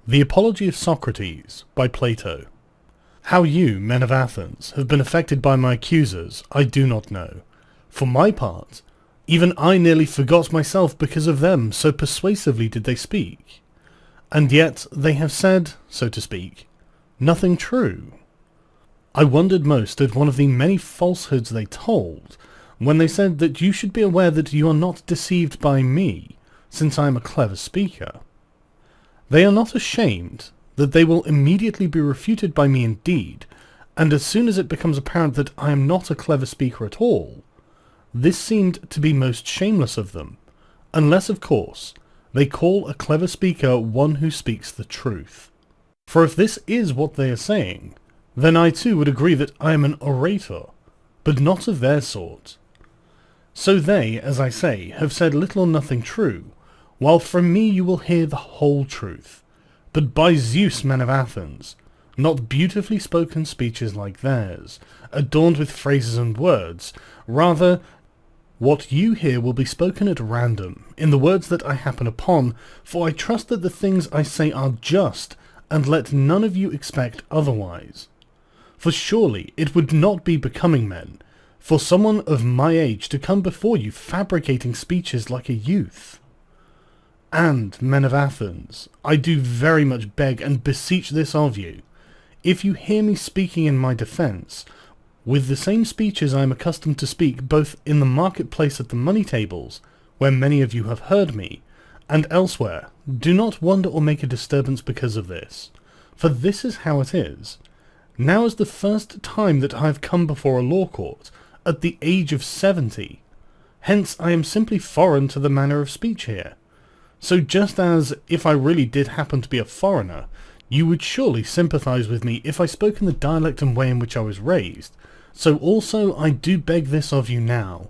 The Apology of Socrates by Plato. How you, men of Athens, have been affected by my accusers, I do not know. For my part, even I nearly forgot myself because of them, so persuasively did they speak. And yet they have said, so to speak, nothing true. I wondered most at one of the many falsehoods they told, when they said that you should be aware that you are not deceived by me, since I am a clever speaker. They are not ashamed that they will immediately be refuted by me indeed, and as soon as it becomes apparent that I am not a clever speaker at all, this seemed to be most shameless of them, unless, of course, they call a clever speaker one who speaks the truth. For if this is what they are saying, then I too would agree that I am an orator, but not of their sort. So they, as I say, have said little or nothing true, while from me you will hear the whole truth. But by Zeus, men of Athens, not beautifully spoken speeches like theirs, adorned with phrases and words, rather what you hear will be spoken at random, in the words that I happen upon, for I trust that the things I say are just, and let none of you expect otherwise. For surely it would not be becoming, men, for someone of my age to come before you fabricating speeches like a youth. And, men of Athens, I do very much beg and beseech this of you, if you hear me speaking in my defence, with the same speeches I am accustomed to speak both in the marketplace at the money tables, where many of you have heard me, and elsewhere, do not wonder or make a disturbance because of this, for this is how it is. Now is the first time that I have come before a law court, at the age of 70, hence I am simply foreign to the manner of speech here. So just as, if I really did happen to be a foreigner, you would surely sympathise with me if I spoke in the dialect and way in which I was raised, so also I do beg this of you now,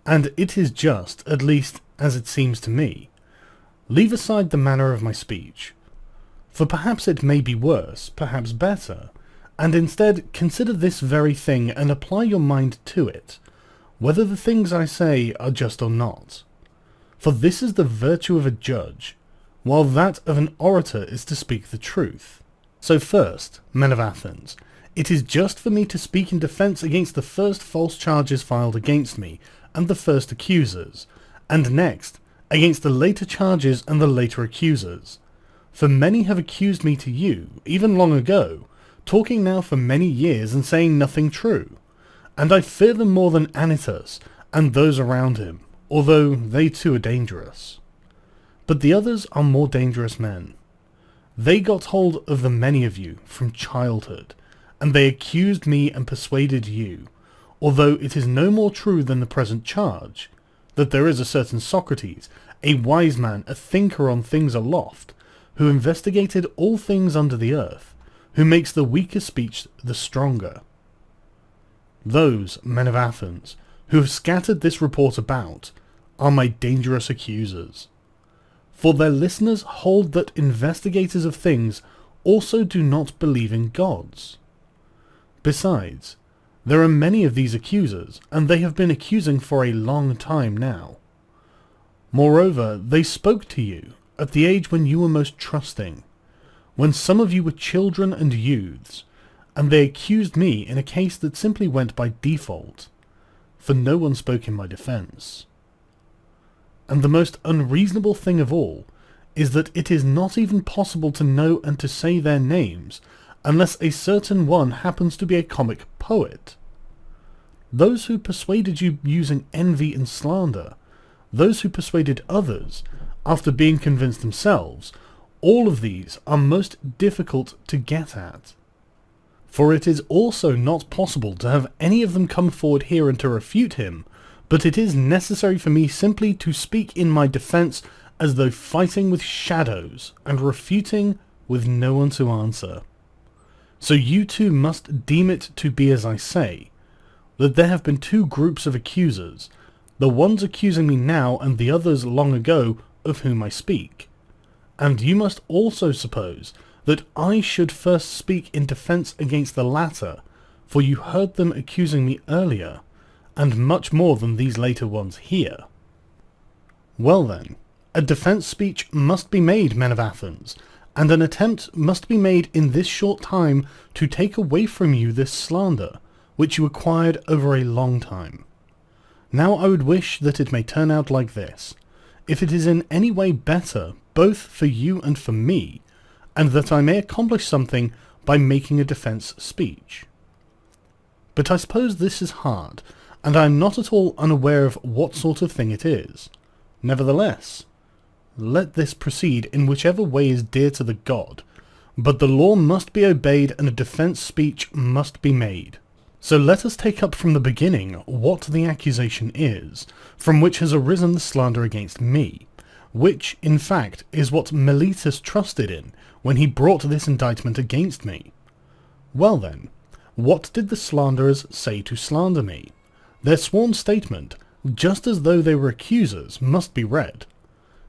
and it is just, at least as it seems to me. Leave aside the manner of my speech, for perhaps it may be worse, perhaps better, and instead consider this very thing and apply your mind to it, whether the things I say are just or not. For this is the virtue of a judge, while that of an orator is to speak the truth. So first, men of Athens, it is just for me to speak in defence against the first false charges filed against me, and the first accusers, and next, against the later charges and the later accusers. For many have accused me to you, even long ago, talking now for many years and saying nothing true, and I fear them more than Anytus and those around him, although they too are dangerous. But the others are more dangerous men. They got hold of the many of you from childhood, and they accused me and persuaded you, although it is no more true than the present charge, that there is a certain Socrates, a wise man, a thinker on things aloft, who investigated all things under the earth, who makes the weaker speech the stronger. Those, men of Athens, who have scattered this report about, are my dangerous accusers. For their listeners hold that investigators of things also do not believe in gods. Besides, there are many of these accusers, and they have been accusing for a long time now. Moreover, they spoke to you at the age when you were most trusting, when some of you were children and youths, and they accused me in a case that simply went by default, for no one spoke in my defence. And the most unreasonable thing of all is that it is not even possible to know and to say their names unless a certain one happens to be a comic poet. Those who persuaded you using envy and slander, those who persuaded others after being convinced themselves, all of these are most difficult to get at. For it is also not possible to have any of them come forward here and to refute him, but it is necessary for me simply to speak in my defence as though fighting with shadows and refuting with no one to answer. So you too must deem it to be as I say, that there have been two groups of accusers, the ones accusing me now and the others long ago of whom I speak. And you must also suppose that I should first speak in defence against the latter, for you heard them accusing me earlier, and much more than these later ones here. Well then, a defence speech must be made, men of Athens, and an attempt must be made in this short time to take away from you this slander, which you acquired over a long time. Now I would wish that it may turn out like this, if it is in any way better both for you and for me, and that I may accomplish something by making a defence speech. But I suppose this is hard, and I am not at all unaware of what sort of thing it is. Nevertheless, let this proceed in whichever way is dear to the god, but the law must be obeyed and a defence speech must be made. So let us take up from the beginning what the accusation is, from which has arisen the slander against me, which, in fact, is what Meletus trusted in when he brought this indictment against me. Well then, what did the slanderers say to slander me? Their sworn statement, just as though they were accusers, must be read.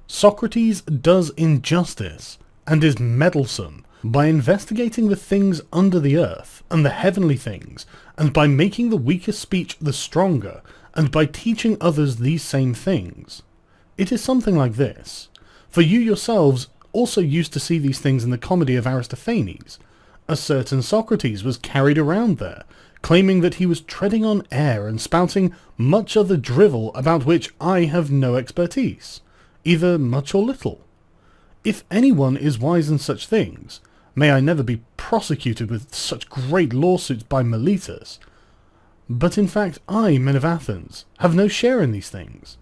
Socrates does injustice, and is meddlesome, by investigating the things under the earth, and the heavenly things, and by making the weaker speech the stronger, and by teaching others these same things. It is something like this, for you yourselves also used to see these things in the comedy of Aristophanes. A certain Socrates was carried around there, claiming that he was treading on air and spouting much other drivel about which I have no expertise, either much or little. If anyone is wise in such things, may I never be prosecuted with such great lawsuits by Meletus. But in fact I, men of Athens, have no share in these things.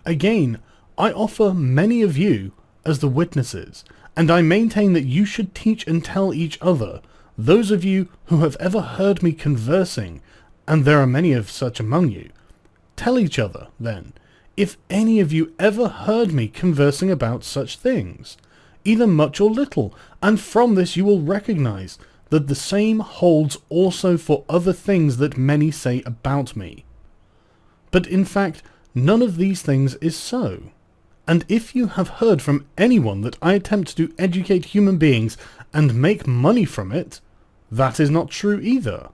Again, I offer many of you as the witnesses, and I maintain that you should teach and tell each other, those of you who have ever heard me conversing, and there are many of such among you. Tell each other, then, if any of you ever heard me conversing about such things, either much or little, and from this you will recognize that the same holds also for other things that many say about me. But in fact, none of these things is so. And if you have heard from anyone that I attempt to educate human beings and make money from it, that is not true either.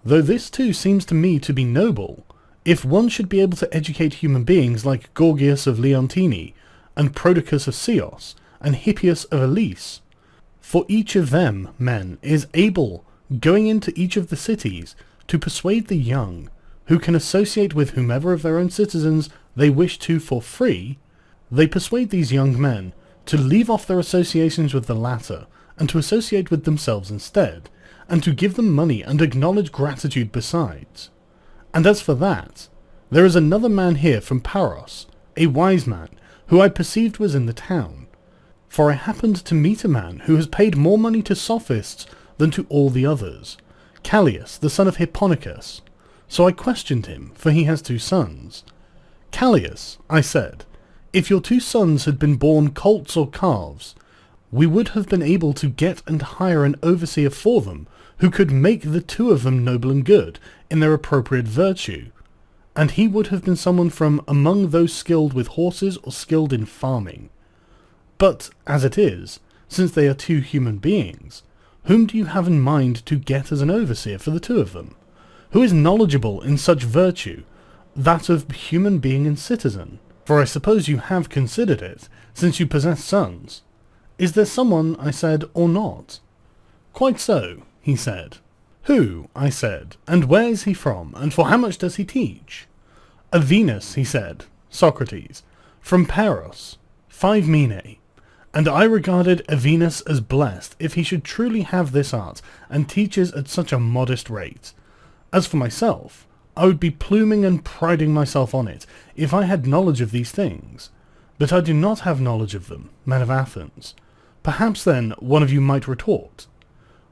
Though this too seems to me to be noble, if one should be able to educate human beings like Gorgias of Leontini, and Prodicus of Ceos, and Hippias of Elis, for each of them, men, is able, going into each of the cities, to persuade the young, who can associate with whomever of their own citizens they wish to for free, they persuade these young men to leave off their associations with the latter, and to associate with themselves instead, and to give them money and acknowledge gratitude besides. And as for that, there is another man here from Paros, a wise man, who I perceived was in the town. For I happened to meet a man who has paid more money to sophists than to all the others, Callias, the son of Hipponicus. So I questioned him, for he has 2 sons. Callias, I said, if your 2 sons had been born colts or calves, we would have been able to get and hire an overseer for them, who could make the 2 of them noble and good, in their appropriate virtue, and he would have been someone from among those skilled with horses or skilled in farming. But, as it is, since they are 2 human beings, whom do you have in mind to get as an overseer for the 2 of them? Who is knowledgeable in such virtue, that of human being and citizen? For I suppose you have considered it, since you possess sons. Is there someone, I said, or not? Quite so, he said. Who, I said, and where is he from, and for how much does he teach? Avenus, he said, Socrates, from Paros, 5 minae. And I regarded Avenus as blessed if he should truly have this art, and teaches at such a modest rate. As for myself, I would be pluming and priding myself on it, if I had knowledge of these things. But I do not have knowledge of them, men of Athens. Perhaps then one of you might retort,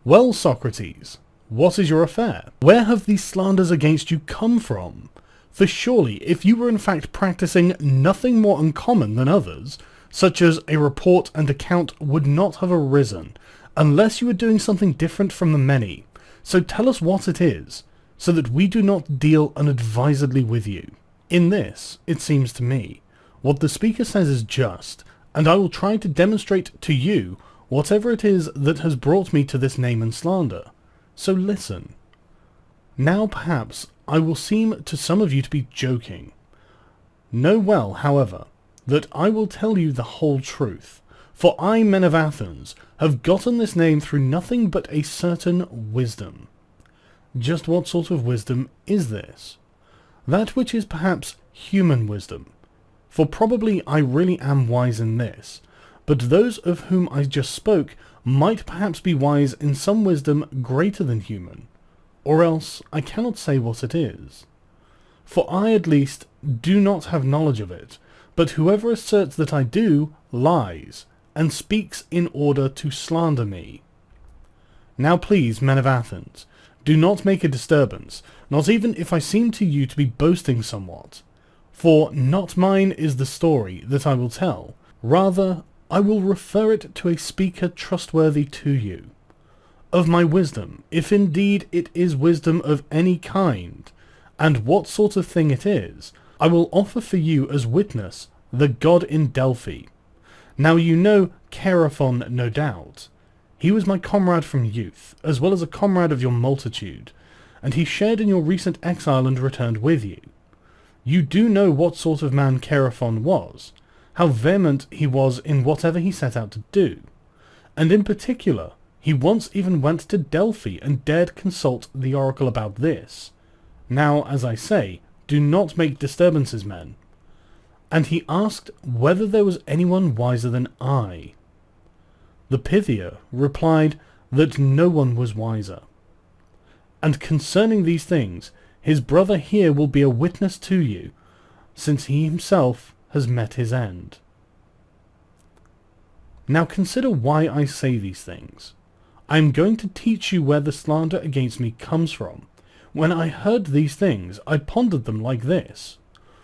well, Socrates, what is your affair? Where have these slanders against you come from? For surely, if you were in fact practising nothing more uncommon than others, such as a report and account would not have arisen, unless you were doing something different from the many. So tell us what it is, so that we do not deal unadvisedly with you. In this, it seems to me, what the speaker says is just, and I will try to demonstrate to you whatever it is that has brought me to this name and slander. So listen. Now perhaps I will seem to some of you to be joking. Know well, however, that I will tell you the whole truth, For I, men of Athens, have gotten this name through nothing but a certain wisdom. Just what sort of wisdom is this? That which is perhaps human wisdom. For probably I really am wise in this, but those of whom I just spoke might perhaps be wise in some wisdom greater than human, or else I cannot say what it is. For I at least do not have knowledge of it, but whoever asserts that I do lies, and speaks in order to slander me. Now please, men of Athens, do not make a disturbance, not even if I seem to you to be boasting somewhat. For not mine is the story that I will tell, rather I will refer it to a speaker trustworthy to you. Of my wisdom, if indeed it is wisdom of any kind, and what sort of thing it is, I will offer for you as witness the god in Delphi. Now you know Chaerephon, no doubt. He was my comrade from youth, as well as a comrade of your multitude, and he shared in your recent exile and returned with you. You do know what sort of man Chaerephon was, how vehement he was in whatever he set out to do, and in particular, he once even went to Delphi and dared consult the oracle about this. Now, as I say, do not make disturbances, men. And he asked whether there was anyone wiser than I. The Pythia replied that no one was wiser. And concerning these things, his brother here will be a witness to you, since he himself has met his end. Now consider why I say these things. I am going to teach you where the slander against me comes from. When I heard these things, I pondered them like this.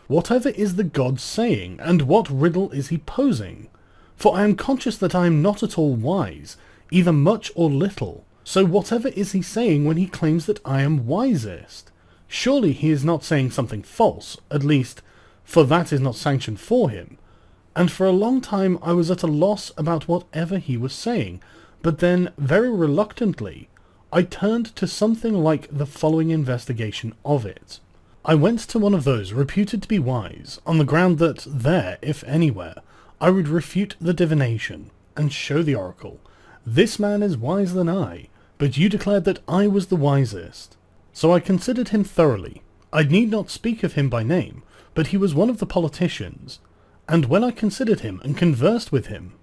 Whatever is the god saying, and what riddle is he posing? For I am conscious that I am not at all wise, either much or little. So whatever is he saying when he claims that I am wisest? Surely he is not saying something false, at least, for that is not sanctioned for him. And for a long time I was at a loss about whatever he was saying, but then, very reluctantly, I turned to something like the following investigation of it. I went to one of those reputed to be wise, on the ground that there, if anywhere, I would refute the divination, and show the oracle, this man is wiser than I, but you declared that I was the wisest. So I considered him thoroughly. I need not speak of him by name, but he was one of the politicians, and when I considered him and conversed with him,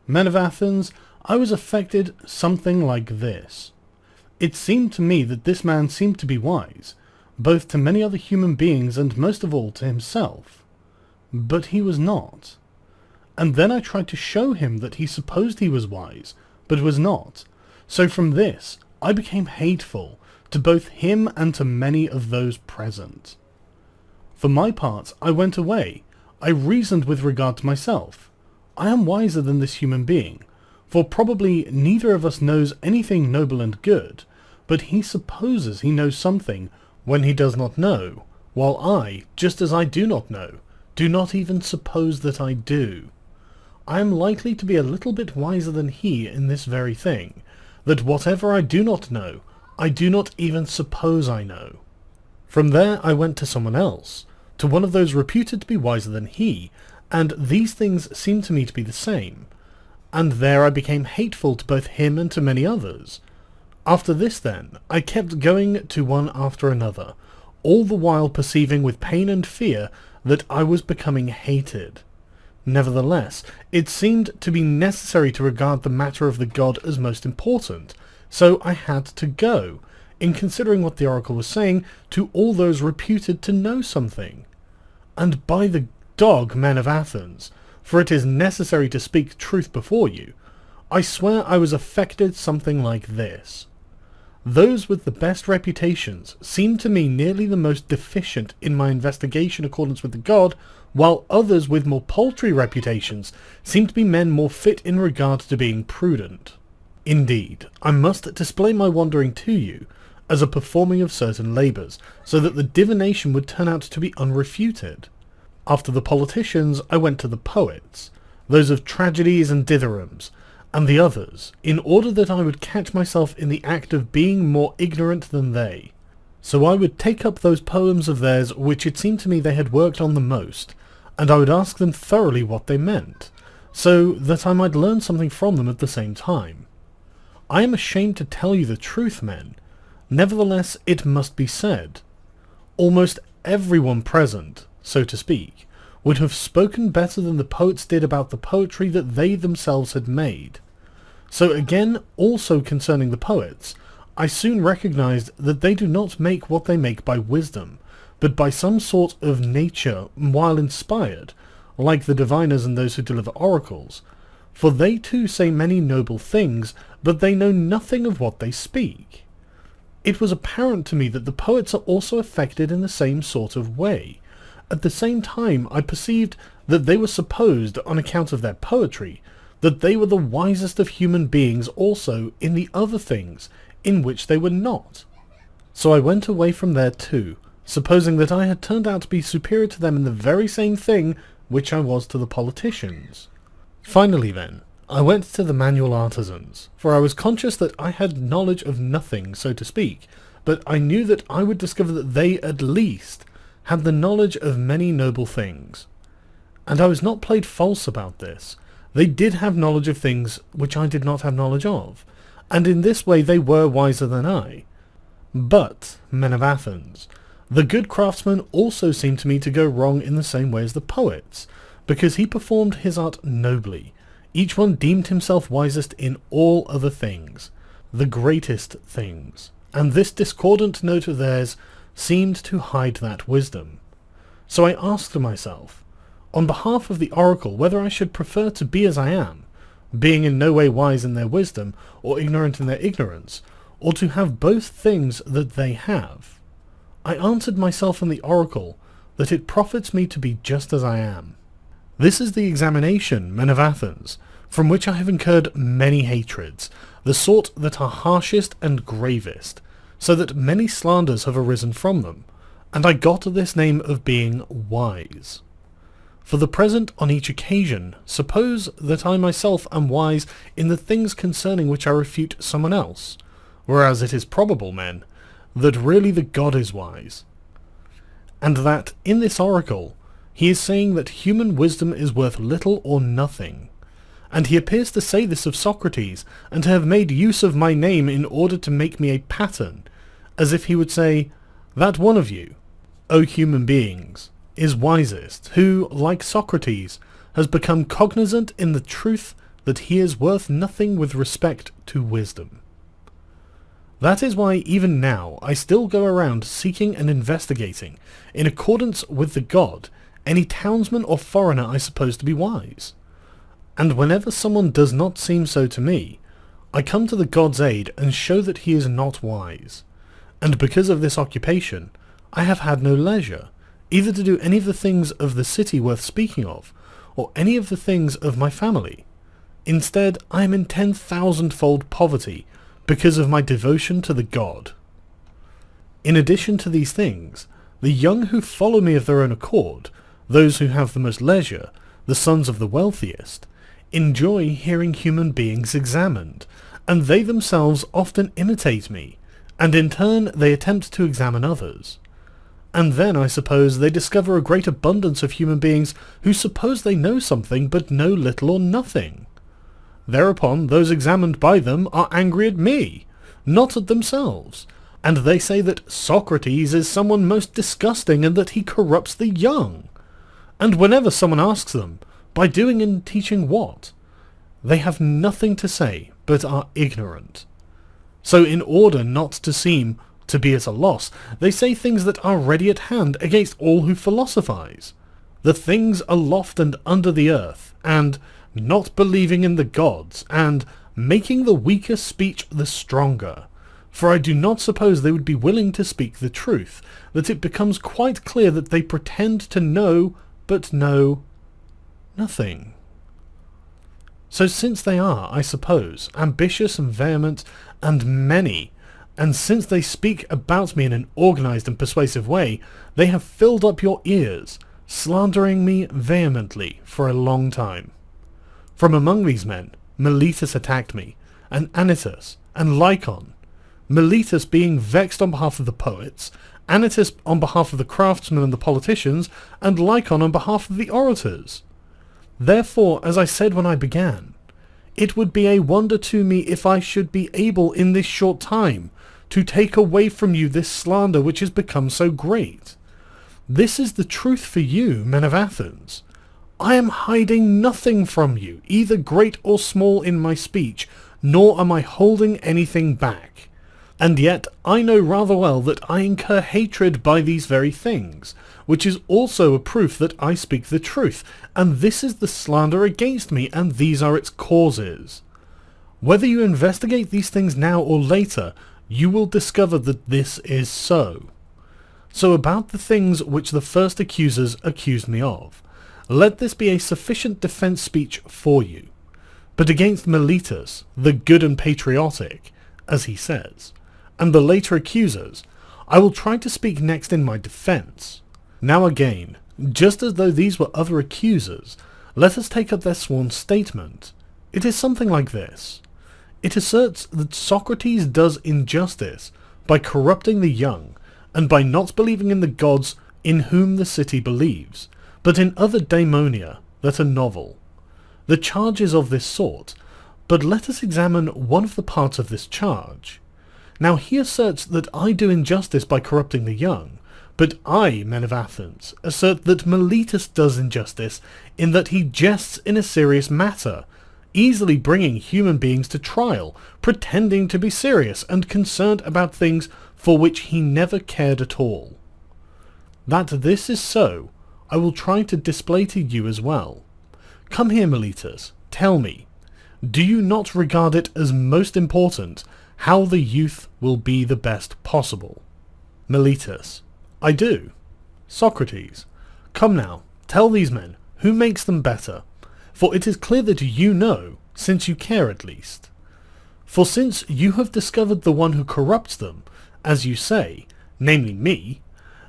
men of Athens, I was affected something like this. It seemed to me that this man seemed to be wise, both to many other human beings and most of all to himself. But he was not. And then I tried to show him that he supposed he was wise, but was not. So from this I became hateful to both him and to many of those present. For my part, I went away. I reasoned with regard to myself. I am wiser than this human being, for probably neither of us knows anything noble and good, but he supposes he knows something when he does not know, while I, just as I do not know, do not even suppose that I do. I am likely to be a little bit wiser than he in this very thing, that whatever I do not know, I do not even suppose I know. From there I went to someone else, to one of those reputed to be wiser than he, and these things seemed to me to be the same, and there I became hateful to both him and to many others. After this then, I kept going to one after another, all the while perceiving with pain and fear that I was becoming hated. Nevertheless, it seemed to be necessary to regard the matter of the god as most important, so I had to go, in considering what the oracle was saying, to all those reputed to know something. And by the dog, men of Athens, for it is necessary to speak truth before you, I swear I was affected something like this. Those with the best reputations seemed to me nearly the most deficient in my investigation accordance with the god, while others with more paltry reputations seemed to be men more fit in regard to being prudent. Indeed, I must display my wandering to you, as a performing of certain labours, so that the divination would turn out to be unrefuted. After the politicians, I went to the poets, those of tragedies and dithyrambs, and the others, in order that I would catch myself in the act of being more ignorant than they. So I would take up those poems of theirs which it seemed to me they had worked on the most, and I would ask them thoroughly what they meant, so that I might learn something from them at the same time. I am ashamed to tell you the truth, men. Nevertheless, it must be said. Almost everyone present, so to speak, would have spoken better than the poets did about the poetry that they themselves had made. So again, also concerning the poets, I soon recognized that they do not make what they make by wisdom, but by some sort of nature while inspired, like the diviners and those who deliver oracles. For they too say many noble things, but they know nothing of what they speak. It was apparent to me that the poets are also affected in the same sort of way. At the same time, I perceived that they were supposed, on account of their poetry, that they were the wisest of human beings also in the other things in which they were not. So I went away from there too, supposing that I had turned out to be superior to them in the very same thing which I was to the politicians. Finally then, I went to the manual artisans, for I was conscious that I had knowledge of nothing, so to speak, but I knew that I would discover that they, at least, had the knowledge of many noble things. And I was not played false about this. They did have knowledge of things which I did not have knowledge of, and in this way they were wiser than I. But, men of Athens, the good craftsman also seemed to me to go wrong in the same way as the poets, because he performed his art nobly. Each one deemed himself wisest in all other things, the greatest things, and this discordant note of theirs seemed to hide that wisdom. So I asked myself, on behalf of the oracle, whether I should prefer to be as I am, being in no way wise in their wisdom, or ignorant in their ignorance, or to have both things that they have. I answered myself in the oracle that it profits me to be just as I am. This is the examination, men of Athens, from which I have incurred many hatreds, the sort that are harshest and gravest, so that many slanders have arisen from them, and I got this name of being wise. For the present, on each occasion, suppose that I myself am wise in the things concerning which I refute someone else, whereas it is probable, men, that really the god is wise, and that in this oracle he is saying that human wisdom is worth little or nothing, and he appears to say this of Socrates, and to have made use of my name in order to make me a pattern, as if he would say, that one of you, O human beings, is wisest, who, like Socrates, has become cognizant in the truth that he is worth nothing with respect to wisdom. That is why even now I still go around seeking and investigating, in accordance with the god, any townsman or foreigner I suppose to be wise. And whenever someone does not seem so to me, I come to the god's aid and show that he is not wise. And because of this occupation, I have had no leisure, either to do any of the things of the city worth speaking of, or any of the things of my family. Instead, I am in 10,000-fold poverty, because of my devotion to the god. In addition to these things, the young who follow me of their own accord, those who have the most leisure, the sons of the wealthiest, enjoy hearing human beings examined, and they themselves often imitate me, and in turn they attempt to examine others. And then, I suppose, they discover a great abundance of human beings who suppose they know something but know little or nothing. Thereupon those examined by them are angry at me, not at themselves, and they say that Socrates is someone most disgusting and that he corrupts the young. And whenever someone asks them, by doing and teaching what? They have nothing to say, but are ignorant. So in order not to seem to be at a loss, they say things that are ready at hand against all who philosophize. The things aloft and under the earth, and not believing in the gods, and making the weaker speech the stronger. For I do not suppose they would be willing to speak the truth, that it becomes quite clear that they pretend to know, but know nothing. So since they are, I suppose, ambitious and vehement, and many, and since they speak about me in an organized and persuasive way, they have filled up your ears, slandering me vehemently for a long time. From among these men, Meletus attacked me, and Anytus, and Lycon, Meletus being vexed on behalf of the poets, Anytus on behalf of the craftsmen and the politicians, and Lycon on behalf of the orators. Therefore, as I said when I began, it would be a wonder to me if I should be able in this short time to take away from you this slander which has become so great. This is the truth for you, men of Athens. I am hiding nothing from you, either great or small in my speech, nor am I holding anything back. And yet I know rather well that I incur hatred by these very things, which is also a proof that I speak the truth, and this is the slander against me, and these are its causes. Whether you investigate these things now or later, you will discover that this is so. So about the things which the first accusers accused me of, let this be a sufficient defence speech for you. But against Meletus, the good and patriotic, as he says, and the later accusers, I will try to speak next in my defence. Now again, just as though these were other accusers, let us take up their sworn statement. It is something like this. It asserts that Socrates does injustice by corrupting the young, and by not believing in the gods in whom the city believes, but in other daimonia that are novel. The charge is of this sort, but let us examine one of the parts of this charge. Now he asserts that I do injustice by corrupting the young, but I, men of Athens, assert that Meletus does injustice in that he jests in a serious matter, easily bringing human beings to trial, pretending to be serious and concerned about things for which he never cared at all. That this is so, I will try to display to you as well. Come here, Meletus, tell me, do you not regard it as most important how the youth will be the best possible? Meletus: I do. Socrates: come now, tell these men, who makes them better? For it is clear that you know, since you care at least. For since you have discovered the one who corrupts them, as you say, namely me,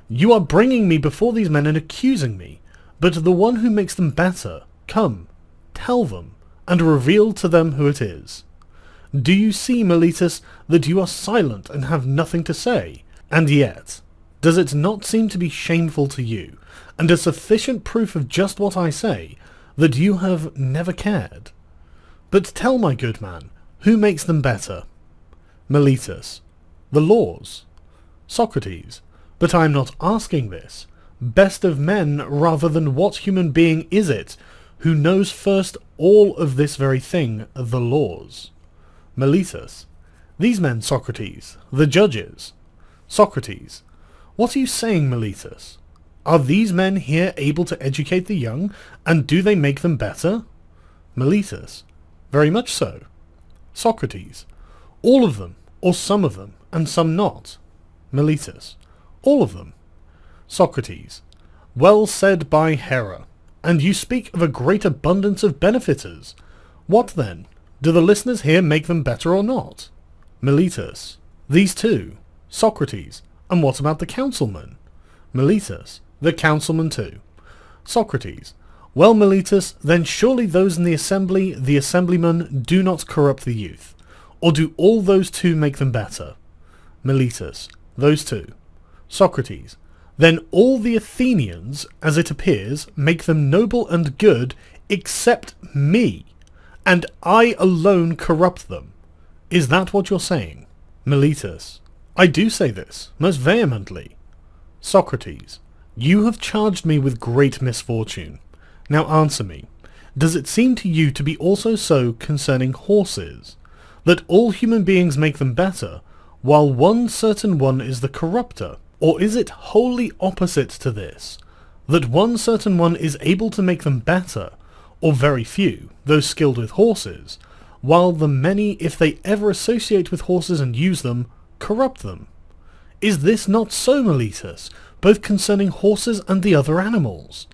you are bringing me before these men and accusing me, but the one who makes them better, come, tell them, and reveal to them who it is. Do you see, Meletus, that you are silent and have nothing to say? And yet, does it not seem to be shameful to you, and a sufficient proof of just what I say, that you have never cared? But tell, my good man, who makes them better? Meletus: the laws. Socrates: but I am not asking this. Best of men rather than what human being is it who knows first all of this very thing, the laws? Meletus: these men, Socrates, the judges. Socrates: what are you saying, Meletus? Are these men here able to educate the young, and do they make them better? Meletus: very much so. Socrates: all of them, or some of them, and some not? Meletus: all of them. Socrates: well said by Hera, and you speak of a great abundance of benefiters. What then? Do the listeners here make them better or not? Meletus: these too. Socrates: and what about the councilmen? Meletus: the councilmen too. Socrates: well, Meletus, then surely those in the assembly, the assemblymen, do not corrupt the youth, or do all those two make them better? Meletus: those two. Socrates: then all the Athenians, as it appears, make them noble and good, except me, and I alone corrupt them. Is that what you're saying? Meletus: I do say this, most vehemently. Socrates: you have charged me with great misfortune. Now answer me, does it seem to you to be also so concerning horses, that all human beings make them better, while one certain one is the corrupter? Or is it wholly opposite to this, that one certain one is able to make them better, or very few, those skilled with horses, while the many, if they ever associate with horses and use them, corrupt them? Is this not so, Meletus, both concerning horses and the other animals?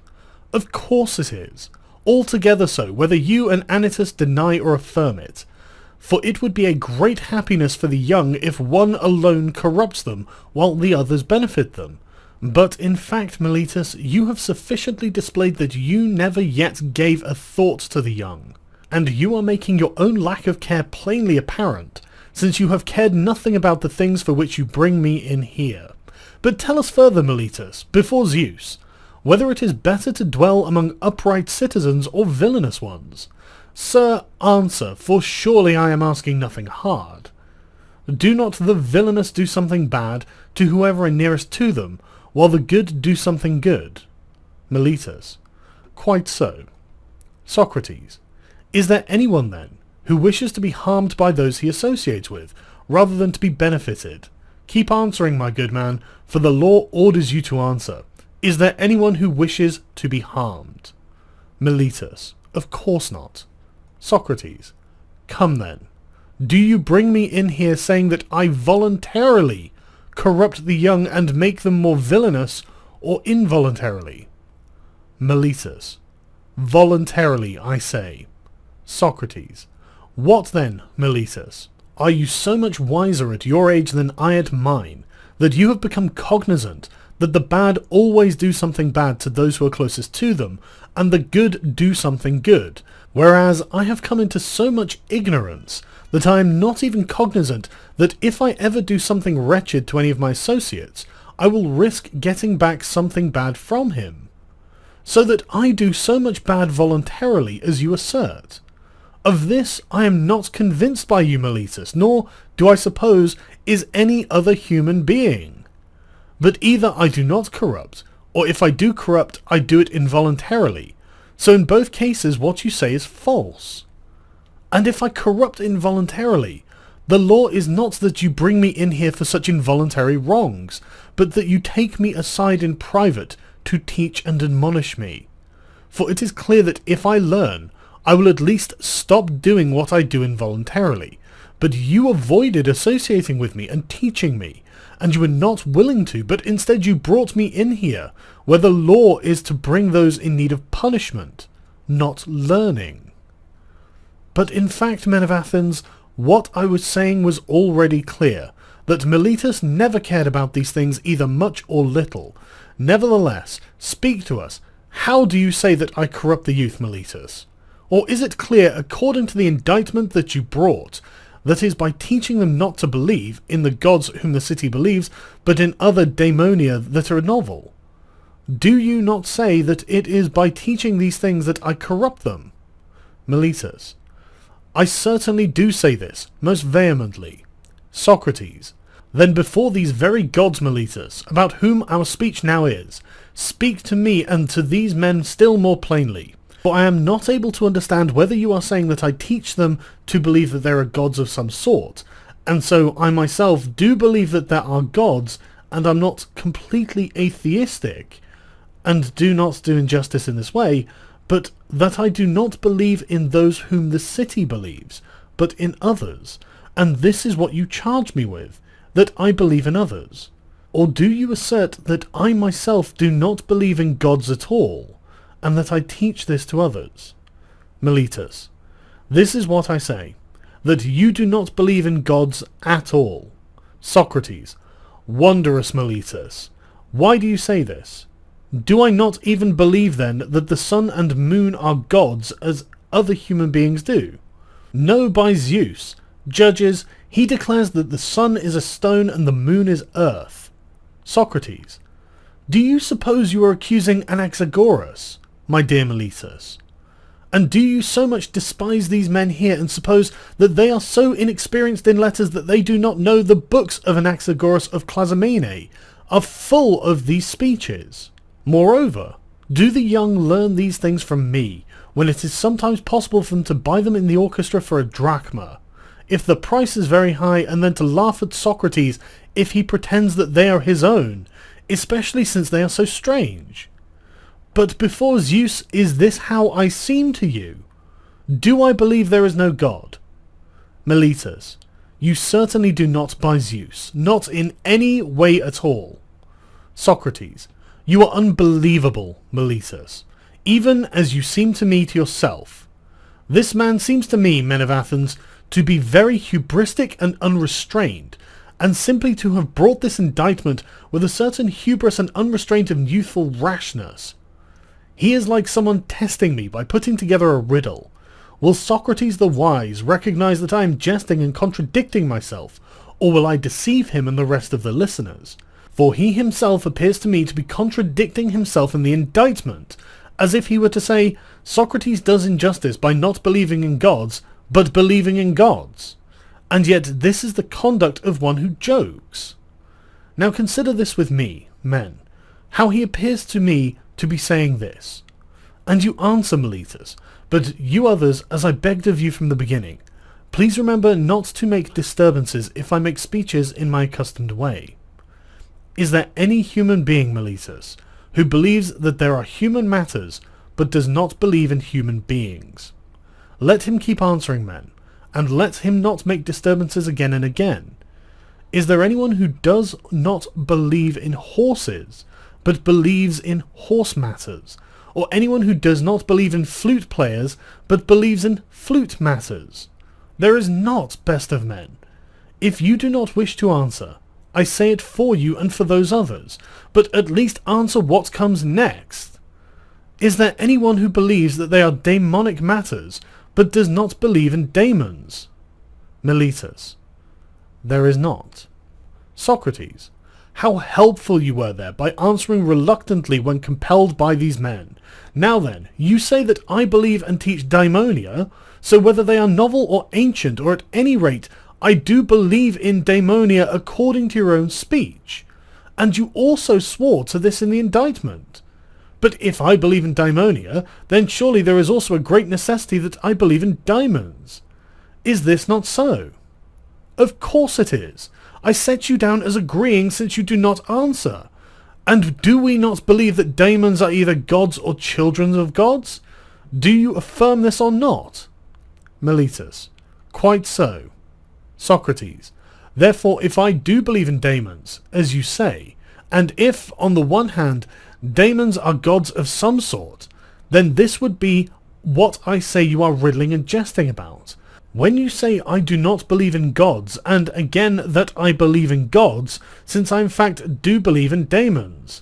Of course it is, altogether so, whether you and Anytus deny or affirm it. For it would be a great happiness for the young if one alone corrupts them, while the others benefit them. But in fact, Meletus, you have sufficiently displayed that you never yet gave a thought to the young, and you are making your own lack of care plainly apparent, since you have cared nothing about the things for which you bring me in here. But tell us further, Meletus, before Zeus, whether it is better to dwell among upright citizens or villainous ones. Sir, answer, for surely I am asking nothing hard. Do not the villainous do something bad to whoever are nearest to them, while the good do something good? Meletus. Quite so. Socrates. Is there anyone, then, who wishes to be harmed by those he associates with, rather than to be benefited? Keep answering, my good man, for the law orders you to answer. Is there anyone who wishes to be harmed? Meletus. Of course not. Socrates. Come then. Do you bring me in here saying that I voluntarily corrupt the young and make them more villainous, or involuntarily? Meletus. Voluntarily, I say. Socrates. What then, Meletus? Are you so much wiser at your age than I at mine, that you have become cognizant that the bad always do something bad to those who are closest to them, and the good do something good, whereas I have come into so much ignorance that I am not even cognizant that if I ever do something wretched to any of my associates, I will risk getting back something bad from him, so that I do so much bad voluntarily as you assert? Of this I am not convinced by you, Meletus, nor, do I suppose, is any other human being. But either I do not corrupt, or if I do corrupt, I do it involuntarily. So in both cases what you say is false. And if I corrupt involuntarily, the law is not that you bring me in here for such involuntary wrongs, but that you take me aside in private to teach and admonish me. For it is clear that if I learn, I will at least stop doing what I do involuntarily. But you avoided associating with me and teaching me, and you were not willing to, but instead you brought me in here, where the law is to bring those in need of punishment, not learning. But in fact, men of Athens, what I was saying was already clear, that Meletus never cared about these things either much or little. Nevertheless, speak to us. How do you say that I corrupt the youth, Meletus? Or is it clear, according to the indictment that you brought, that is by teaching them not to believe in the gods whom the city believes, but in other daemonia that are novel? Do you not say that it is by teaching these things that I corrupt them? Meletus. I certainly do say this, most vehemently. Socrates. Then before these very gods, Meletus, about whom our speech now is, speak to me and to these men still more plainly. For I am not able to understand whether you are saying that I teach them to believe that there are gods of some sort, and so I myself do believe that there are gods, and am not completely atheistic, and do not do injustice in this way, but that I do not believe in those whom the city believes, but in others, and this is what you charge me with, that I believe in others. Or do you assert that I myself do not believe in gods at all, and that I teach this to others? Meletus. This is what I say, that you do not believe in gods at all. Socrates. Wondrous, Meletus. Why do you say this? Do I not even believe then that the sun and moon are gods as other human beings do? No, by Zeus. Judges, he declares that the sun is a stone and the moon is earth. Socrates. Do you suppose you are accusing Anaxagoras, my dear Meletus? And do you so much despise these men here and suppose that they are so inexperienced in letters that they do not know the books of Anaxagoras of Clazomene are full of these speeches? Moreover, do the young learn these things from me, when it is sometimes possible for them to buy them in the orchestra for a drachma, if the price is very high, and then to laugh at Socrates if he pretends that they are his own, especially since they are so strange? But before Zeus, is this how I seem to you? Do I believe there is no God? Meletus. You certainly do not by Zeus, not in any way at all. Socrates. You are unbelievable, Meletus, even as you seem to me to yourself. This man seems to me, men of Athens, to be very hubristic and unrestrained, and simply to have brought this indictment with a certain hubris and unrestraint of youthful rashness. He is like someone testing me by putting together a riddle. Will Socrates the wise recognize that I am jesting and contradicting myself, or will I deceive him and the rest of the listeners? For he himself appears to me to be contradicting himself in the indictment, as if he were to say, Socrates does injustice by not believing in gods, but believing in gods. And yet this is the conduct of one who jokes. Now consider this with me, men, how he appears to me to be saying this. And you answer, Meletus, but you others, as I begged of you from the beginning, please remember not to make disturbances if I make speeches in my accustomed way. Is there any human being, Meletus, who believes that there are human matters, but does not believe in human beings? Let him keep answering, men, and let him not make disturbances again and again. Is there anyone who does not believe in horses, but believes in horse matters? Or anyone who does not believe in flute players, but believes in flute matters? There is not, best of men. If you do not wish to answer, I say it for you and for those others, but at least answer what comes next. Is there anyone who believes that they are daemonic matters, but does not believe in daemons? Meletus. There is not. Socrates. How helpful you were there by answering reluctantly when compelled by these men. Now then, you say that I believe and teach daimonia, so whether they are novel or ancient, or at any rate, I do believe in daimonia according to your own speech. And you also swore to this in the indictment. But if I believe in daimonia, then surely there is also a great necessity that I believe in daemons. Is this not so? Of course it is. I set you down as agreeing since you do not answer. And do we not believe that daemons are either gods or children of gods? Do you affirm this or not? Meletus. Quite so. Socrates. Therefore, if I do believe in daemons, as you say, and if, on the one hand, daemons are gods of some sort, then this would be what I say you are riddling and jesting about. When you say I do not believe in gods, and again that I believe in gods, since I in fact do believe in daemons.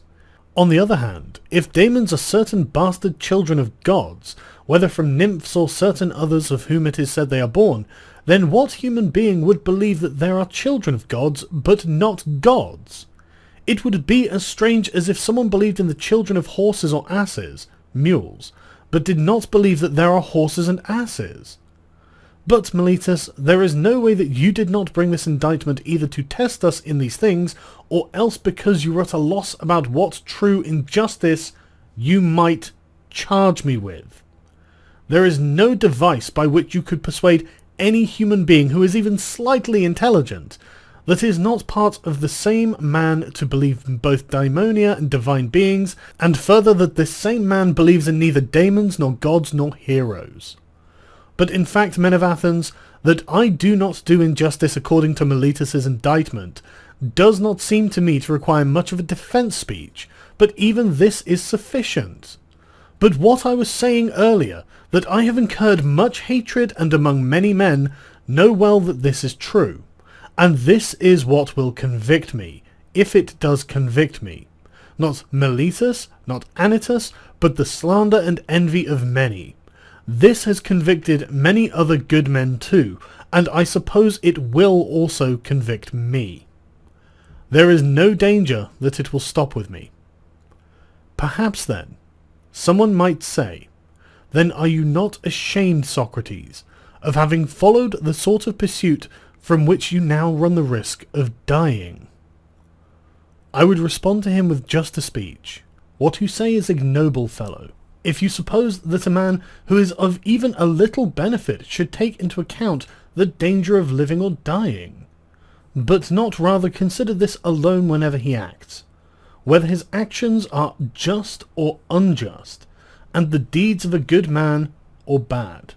On the other hand, if daemons are certain bastard children of gods, whether from nymphs or certain others of whom it is said they are born, then what human being would believe that there are children of gods, but not gods? It would be as strange as if someone believed in the children of horses or asses, mules, but did not believe that there are horses and asses. But, Meletus, there is no way that you did not bring this indictment either to test us in these things, or else because you were at a loss about what true injustice you might charge me with. There is no device by which you could persuade any human being who is even slightly intelligent that is not part of the same man to believe in both daimonia and divine beings, and further that this same man believes in neither daemons nor gods nor heroes. But in fact, men of Athens, that I do not do injustice according to Meletus's indictment does not seem to me to require much of a defence speech, but even this is sufficient. But what I was saying earlier, that I have incurred much hatred and among many men, know well that this is true, and this is what will convict me, if it does convict me. Not Meletus, not Anytus, but the slander and envy of many. This has convicted many other good men too, and I suppose it will also convict me. There is no danger that it will stop with me. Perhaps then, someone might say, then are you not ashamed, Socrates, of having followed the sort of pursuit from which you now run the risk of dying? I would respond to him with just a speech. What you say is ignoble, fellow. If you suppose that a man who is of even a little benefit should take into account the danger of living or dying, but not rather consider this alone whenever he acts, whether his actions are just or unjust, and the deeds of a good man or bad.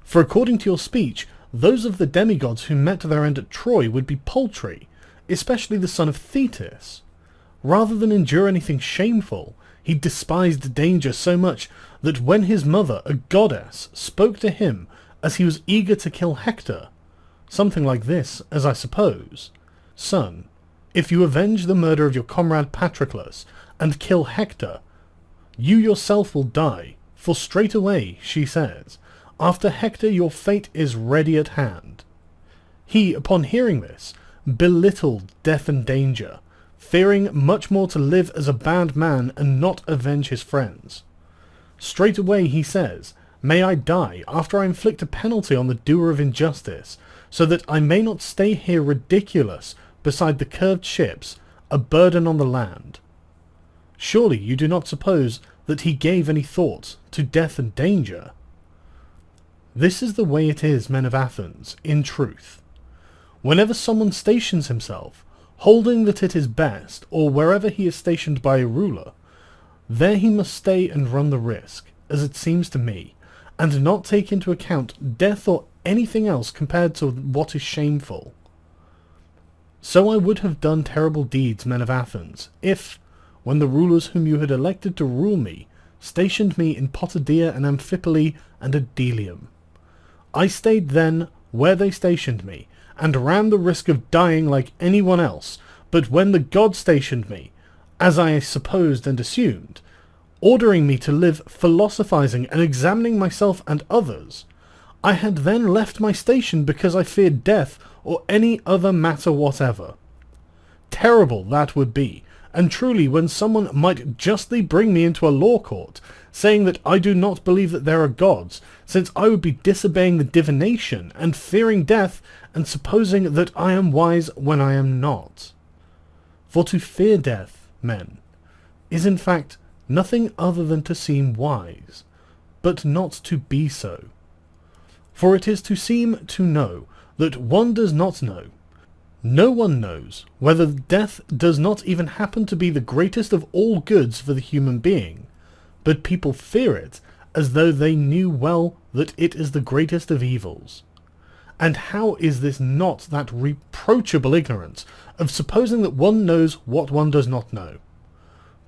For according to your speech, those of the demigods who met their end at Troy would be paltry, especially the son of Thetis. Rather than endure anything shameful, he despised danger so much that when his mother, a goddess, spoke to him as he was eager to kill Hector, something like this, as I suppose, "Son, if you avenge the murder of your comrade Patroclus and kill Hector, you yourself will die, for straight away, she says, after Hector your fate is ready at hand." He, upon hearing this, belittled death and danger, fearing much more to live as a bad man and not avenge his friends. Straightway he says, "May I die after I inflict a penalty on the doer of injustice, so that I may not stay here ridiculous beside the curved ships, a burden on the land." Surely you do not suppose that he gave any thought to death and danger? This is the way it is, men of Athens, in truth. Whenever someone stations himself, holding that it is best, or wherever he is stationed by a ruler, there he must stay and run the risk, as it seems to me, and not take into account death or anything else compared to what is shameful. So I would have done terrible deeds, men of Athens, if, when the rulers whom you had elected to rule me stationed me in Potidaea and Amphipoli and at Delium, I stayed then where they stationed me, and ran the risk of dying like anyone else, but when the gods stationed me, as I supposed and assumed, ordering me to live philosophizing and examining myself and others, I had then left my station because I feared death or any other matter whatever. Terrible that would be, and truly when someone might justly bring me into a law court, saying that I do not believe that there are gods, since I would be disobeying the divination, and fearing death, and supposing that I am wise when I am not. For to fear death, men, is in fact nothing other than to seem wise, but not to be so. For it is to seem to know that one does not know. No one knows whether death does not even happen to be the greatest of all goods for the human being, but people fear it as though they knew well that it is the greatest of evils. And how is this not that reproachable ignorance of supposing that one knows what one does not know?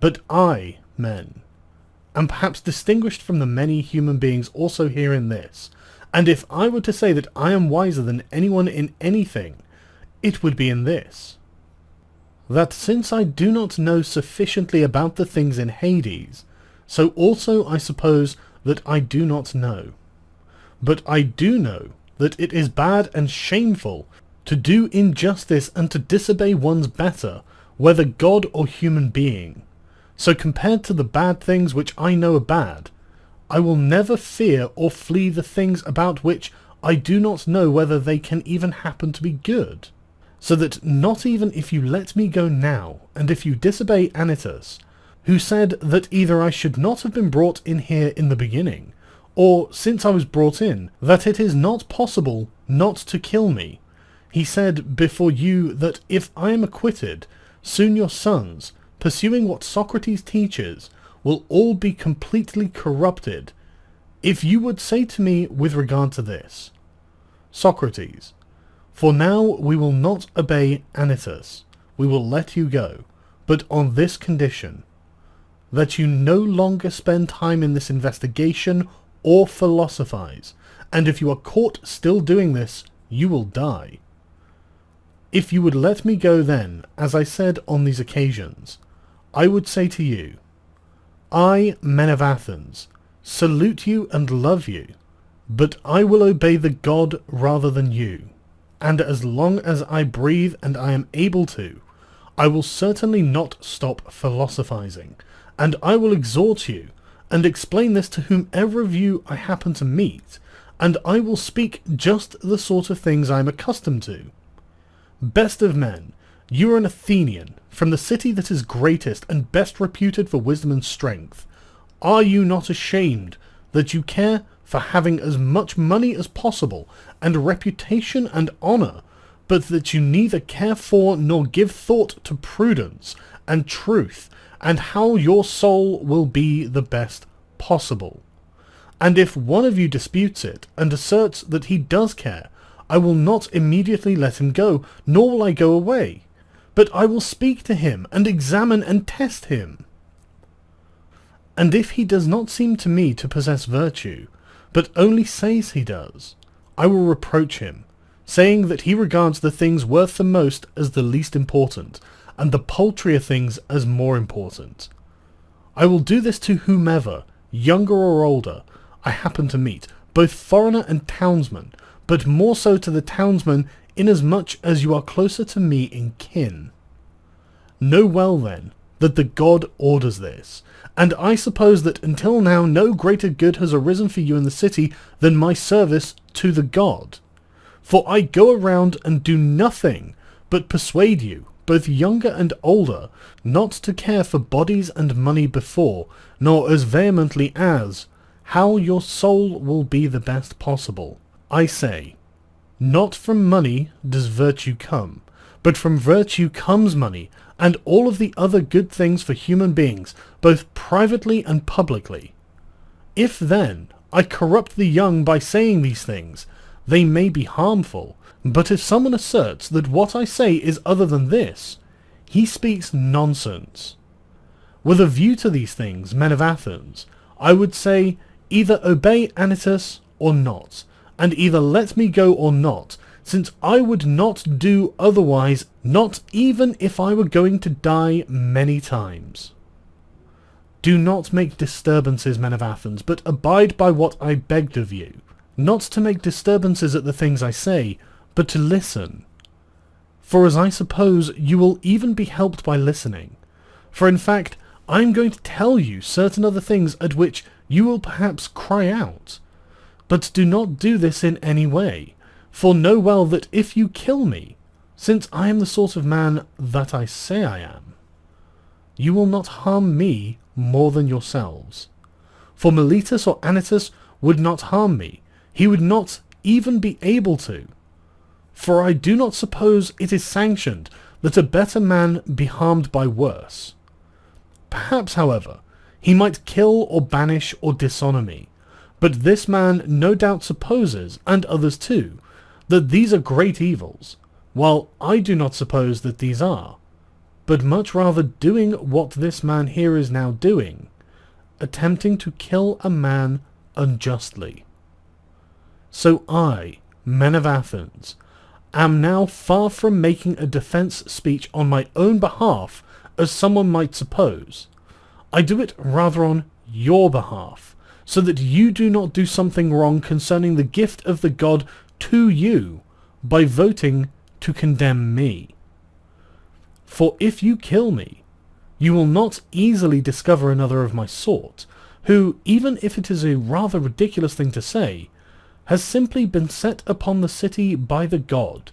But I, men, am perhaps distinguished from the many human beings also here in this, and if I were to say that I am wiser than anyone in anything, it would be in this, that since I do not know sufficiently about the things in Hades, so also I suppose that I do not know. But I do know that it is bad and shameful to do injustice and to disobey one's better, whether god or human being. So compared to the bad things which I know are bad, I will never fear or flee the things about which I do not know whether they can even happen to be good. So that not even if you let me go now, and if you disobey Anytus, who said that either I should not have been brought in here in the beginning, or, since I was brought in, that it is not possible not to kill me, he said before you that if I am acquitted, soon your sons, pursuing what Socrates teaches, will all be completely corrupted. If you would say to me with regard to this, Socrates, for now we will not obey Anytus, we will let you go, but on this condition, that you no longer spend time in this investigation or philosophize, and if you are caught still doing this, you will die. If you would let me go then, as I said on these occasions, I would say to you, I, men of Athens, salute you and love you, but I will obey the god rather than you, and as long as I breathe and I am able to, I will certainly not stop philosophizing, and I will exhort you, and explain this to whomever of you I happen to meet, and I will speak just the sort of things I am accustomed to. Best of men, you are an Athenian, from the city that is greatest and best reputed for wisdom and strength. Are you not ashamed that you care for having as much money as possible, and reputation and honour, but that you neither care for nor give thought to prudence and truth, and how your soul will be the best possible? And if one of you disputes it, and asserts that he does care, I will not immediately let him go, nor will I go away, but I will speak to him, and examine and test him. And if he does not seem to me to possess virtue, but only says he does, I will reproach him, saying that he regards the things worth the most as the least important, and the paltrier things as more important. I will do this to whomever, younger or older, I happen to meet, both foreigner and townsman, but more so to the townsman inasmuch as you are closer to me in kin. Know well then, that the god orders this, and I suppose that until now no greater good has arisen for you in the city than my service to the god. For I go around and do nothing but persuade you, both younger and older, not to care for bodies and money before, nor as vehemently as, how your soul will be the best possible. I say, not from money does virtue come, but from virtue comes money, and all of the other good things for human beings, both privately and publicly. If then I corrupt the young by saying these things, they may be harmful, but if someone asserts that what I say is other than this, he speaks nonsense. With a view to these things, men of Athens, I would say, either obey Anytus or not, and either let me go or not, since I would not do otherwise, not even if I were going to die many times. Do not make disturbances, men of Athens, but abide by what I begged of you, not to make disturbances at the things I say, but to listen. For as I suppose you will even be helped by listening. For in fact, I am going to tell you certain other things at which you will perhaps cry out. But do not do this in any way, for know well that if you kill me, since I am the sort of man that I say I am, you will not harm me more than yourselves. For Meletus or Anytus would not harm me, he would not even be able to. For I do not suppose it is sanctioned that a better man be harmed by worse. Perhaps, however, he might kill or banish or dishonour me, but this man no doubt supposes, and others too, that these are great evils, while I do not suppose that these are, but much rather doing what this man here is now doing, attempting to kill a man unjustly. So I, men of Athens, am now far from making a defence speech on my own behalf, as someone might suppose. I do it rather on your behalf, so that you do not do something wrong concerning the gift of the god to you, by voting to condemn me. For if you kill me, you will not easily discover another of my sort, who, even if it is a rather ridiculous thing to say, has simply been set upon the city by the god,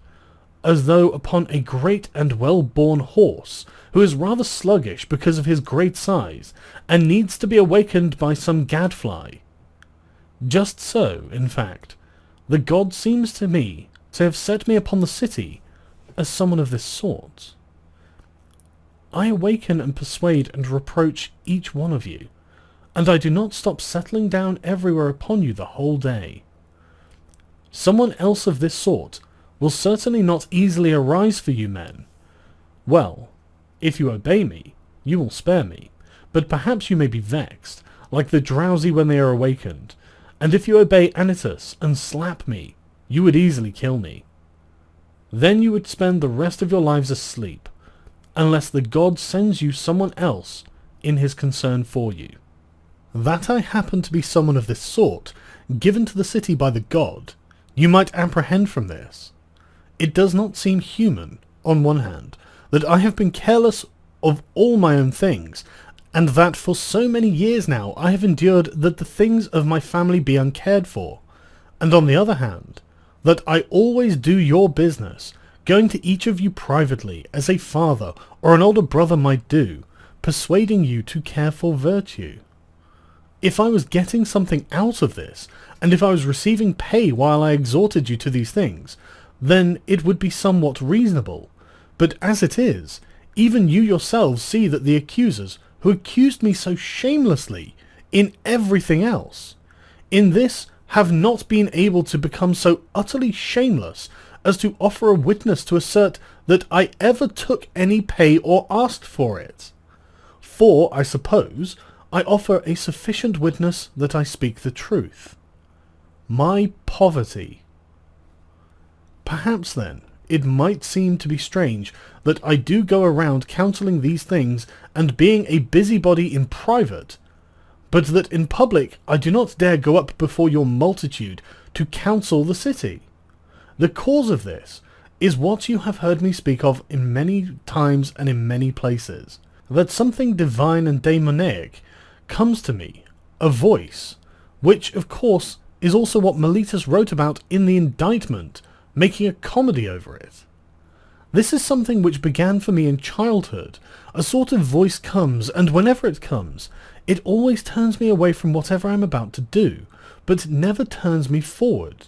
as though upon a great and well-born horse, who is rather sluggish because of his great size, and needs to be awakened by some gadfly. Just so, in fact, the god seems to me to have set me upon the city as someone of this sort. I awaken and persuade and reproach each one of you, and I do not stop settling down everywhere upon you the whole day. Someone else of this sort will certainly not easily arise for you men. Well, if you obey me, you will spare me, but perhaps you may be vexed, like the drowsy when they are awakened, and if you obey Anytus and slap me, you would easily kill me. Then you would spend the rest of your lives asleep, unless the god sends you someone else in his concern for you. That I happen to be someone of this sort, given to the city by the god, you might apprehend from this. It does not seem human, on one hand, that I have been careless of all my own things, and that for so many years now I have endured that the things of my family be uncared for, and on the other hand, that I always do your business, going to each of you privately, as a father or an older brother might do, persuading you to care for virtue. If I was getting something out of this, and if I was receiving pay while I exhorted you to these things, then it would be somewhat reasonable. But as it is, even you yourselves see that the accusers, who accused me so shamelessly in everything else, in this have not been able to become so utterly shameless as to offer a witness to assert that I ever took any pay or asked for it. For, I suppose, I offer a sufficient witness that I speak the truth. My poverty. Perhaps then it might seem to be strange that I do go around counselling these things and being a busybody in private, but that in public I do not dare go up before your multitude to counsel the city. The cause of this is what you have heard me speak of in many times and in many places, that something divine and daemonic comes to me, a voice, which of course is also what Meletus wrote about in the indictment, making a comedy over it. This is something which began for me in childhood. A sort of voice comes, and whenever it comes, it always turns me away from whatever I am about to do, but never turns me forward.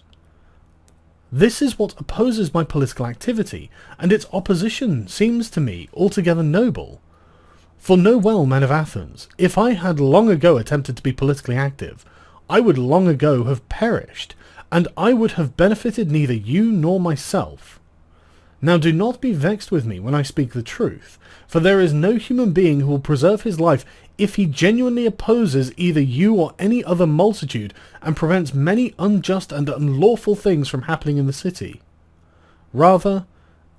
This is what opposes my political activity, and its opposition seems to me altogether noble. For know well, men of Athens, if I had long ago attempted to be politically active, I would long ago have perished, and I would have benefited neither you nor myself. Now do not be vexed with me when I speak the truth, for there is no human being who will preserve his life if he genuinely opposes either you or any other multitude and prevents many unjust and unlawful things from happening in the city. Rather,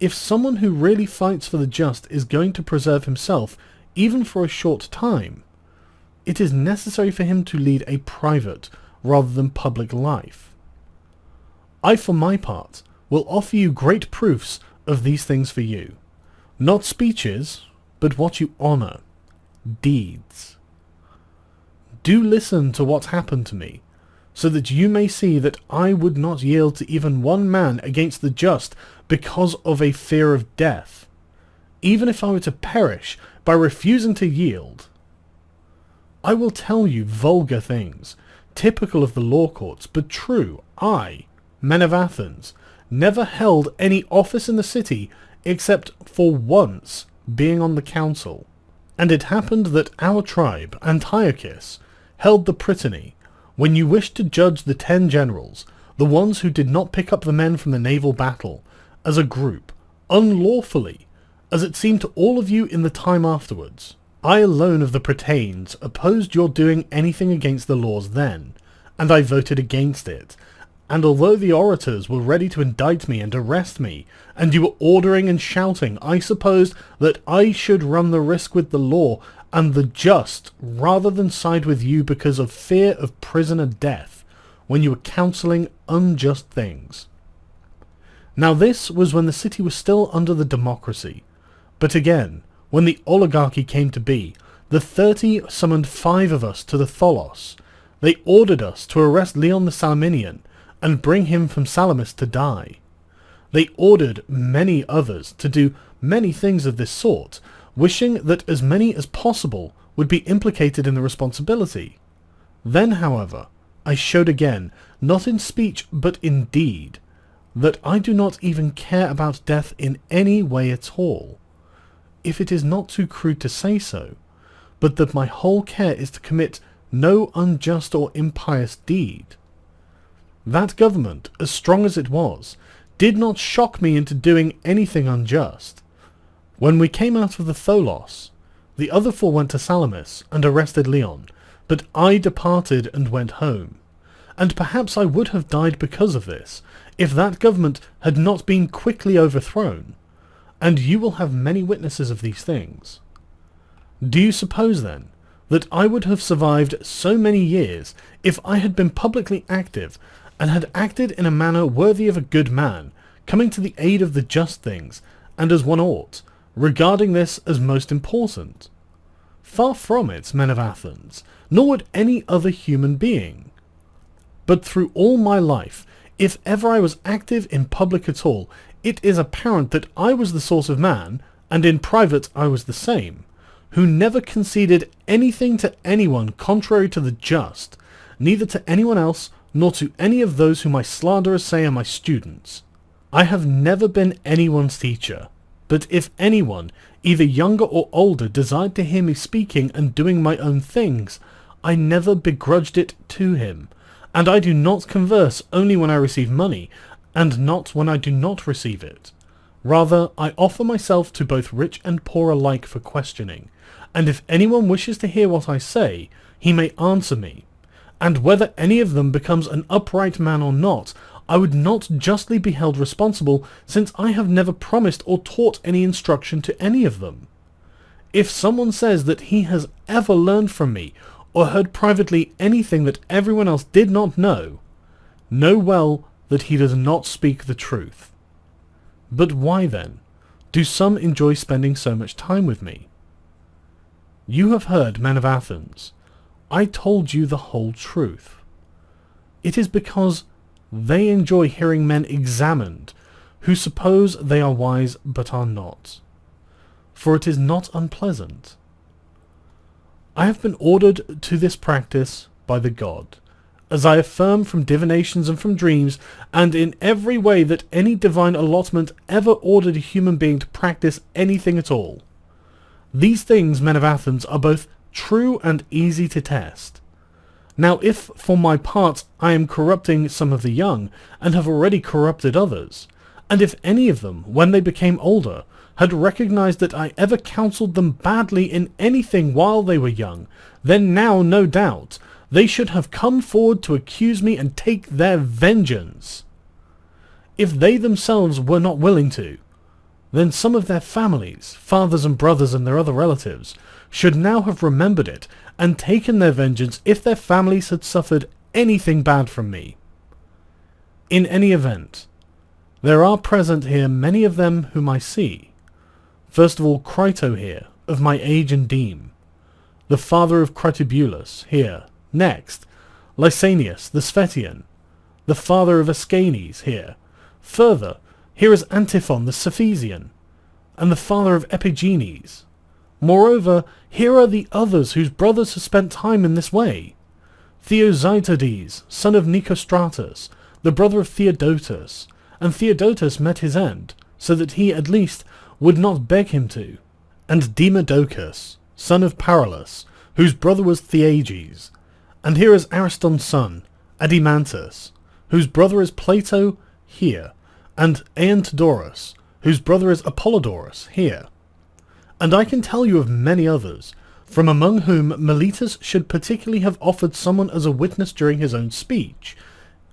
if someone who really fights for the just is going to preserve himself, even for a short time, it is necessary for him to lead a private rather than public life. I, for my part, will offer you great proofs of these things for you. Not speeches, but what you honour. Deeds. Do listen to what happened to me, so that you may see that I would not yield to even one man against the just because of a fear of death, even if I were to perish by refusing to yield. I will tell you vulgar things, typical of the law courts, but true. I, men of Athens, never held any office in the city except for once being on the council. And it happened that our tribe, Antiochus, held the prytany, when you wished to judge the 10 generals, the ones who did not pick up the men from the naval battle, as a group, unlawfully, as it seemed to all of you in the time afterwards. I alone of the Prytanes opposed your doing anything against the laws then, and I voted against it. And although the orators were ready to indict me and arrest me, and you were ordering and shouting, I supposed that I should run the risk with the law and the just, rather than side with you because of fear of prison and death, when you were counselling unjust things. Now this was when the city was still under the democracy. But again, when the oligarchy came to be, the 30 summoned 5 of us to the Tholos. They ordered us to arrest Leon the Salaminian, and bring him from Salamis to die. They ordered many others to do many things of this sort, wishing that as many as possible would be implicated in the responsibility. Then, however, I showed again, not in speech but in deed, that I do not even care about death in any way at all, if it is not too crude to say so, but that my whole care is to commit no unjust or impious deed. That government, as strong as it was, did not shock me into doing anything unjust. When we came out of the Tholos, the other 4 went to Salamis and arrested Leon, but I departed and went home. And perhaps I would have died because of this, if that government had not been quickly overthrown. And you will have many witnesses of these things. Do you suppose, then, that I would have survived so many years if I had been publicly active and had acted in a manner worthy of a good man, coming to the aid of the just things, and as one ought, regarding this as most important? Far from it, men of Athens, nor would any other human being. But through all my life, if ever I was active in public at all, it is apparent that I was the sort of man, and in private I was the same, who never conceded anything to anyone contrary to the just, neither to anyone else nor to any of those whom my slanderers say are my students. I have never been anyone's teacher, but if anyone, either younger or older, desired to hear me speaking and doing my own things, I never begrudged it to him, and I do not converse only when I receive money, and not when I do not receive it. Rather, I offer myself to both rich and poor alike for questioning, and if anyone wishes to hear what I say, he may answer me. And whether any of them becomes an upright man or not, I would not justly be held responsible, since I have never promised or taught any instruction to any of them. If someone says that he has ever learned from me, or heard privately anything that everyone else did not know well that he does not speak the truth. But why then do some enjoy spending so much time with me? You have heard, men of Athens, I told you the whole truth. It is because they enjoy hearing men examined, who suppose they are wise but are not. For it is not unpleasant. I have been ordered to this practice by the god, as I affirm from divinations and from dreams, and in every way that any divine allotment ever ordered a human being to practice anything at all. These things, men of Athens, are both true and easy to test. Now if, for my part, I am corrupting some of the young, and have already corrupted others, and if any of them, when they became older, had recognized that I ever counselled them badly in anything while they were young, then now, no doubt, they should have come forward to accuse me and take their vengeance. If they themselves were not willing to, then some of their families, fathers and brothers and their other relatives, should now have remembered it and taken their vengeance if their families had suffered anything bad from me. In any event, there are present here many of them whom I see. First of all, Crito here, of my age and deme, the father of Critobulus here. Next, Lysanias the Sphetian, the father of Ascanes here. Further, here is Antiphon the Cephesian, and the father of Epigenes. Moreover, here are the others whose brothers have spent time in this way. Theozytides, son of Nicostratus, the brother of Theodotus, and Theodotus met his end, so that he at least would not beg him to. And Demodocus, son of Paralus, whose brother was Theages. And here is Ariston's son, Adimantus, whose brother is Plato, here, and Aeantodorus, whose brother is Apollodorus, here. And I can tell you of many others, from among whom Meletus should particularly have offered someone as a witness during his own speech.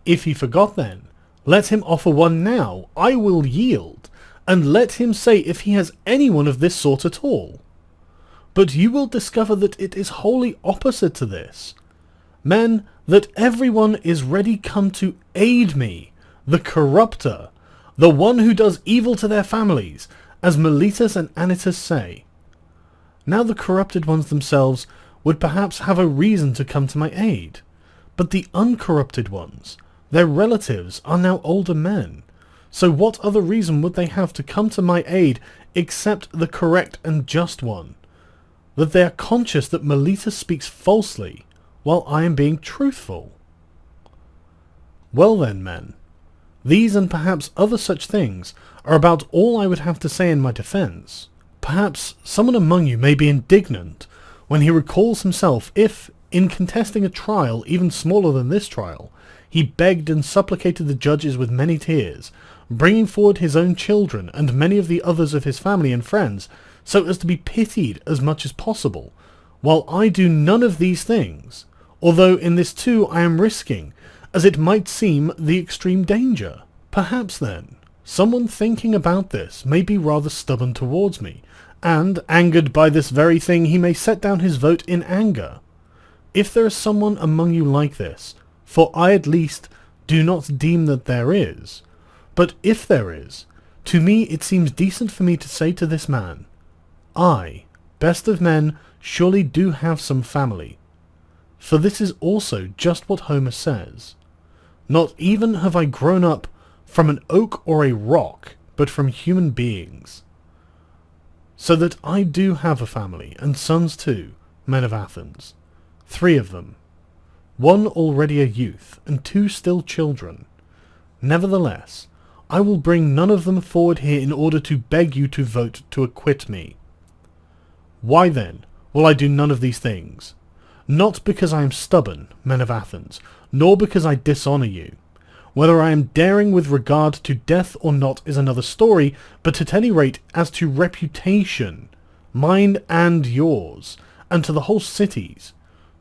If he forgot then, let him offer one now, I will yield, and let him say if he has anyone of this sort at all. But you will discover that it is wholly opposite to this. Men, that everyone is ready come to aid me, the corrupter, the one who does evil to their families, as Meletus and Anytus say. Now the corrupted ones themselves would perhaps have a reason to come to my aid, but the uncorrupted ones, their relatives, are now older men, so what other reason would they have to come to my aid except the correct and just one, that they are conscious that Meletus speaks falsely, while I am being truthful? Well then, men, these and perhaps other such things are about all I would have to say in my defence. Perhaps someone among you may be indignant when he recalls himself if, in contesting a trial even smaller than this trial, he begged and supplicated the judges with many tears, bringing forward his own children and many of the others of his family and friends, so as to be pitied as much as possible, while I do none of these things, although in this too I am risking, as it might seem, the extreme danger. Perhaps then, someone thinking about this may be rather stubborn towards me, and, angered by this very thing, he may set down his vote in anger. If there is someone among you like this, for I at least do not deem that there is, but if there is, to me it seems decent for me to say to this man, I, best of men, surely do have some family. For this is also just what Homer says. Not even have I grown up from an oak or a rock, but from human beings. So that I do have a family, and sons too, men of Athens, 3 of them, 1 already a youth, and 2 still children. Nevertheless, I will bring none of them forward here in order to beg you to vote to acquit me. Why then will I do none of these things? Not because I am stubborn, men of Athens, nor because I dishonour you. Whether I am daring with regard to death or not is another story, but at any rate as to reputation, mine and yours, and to the whole city's,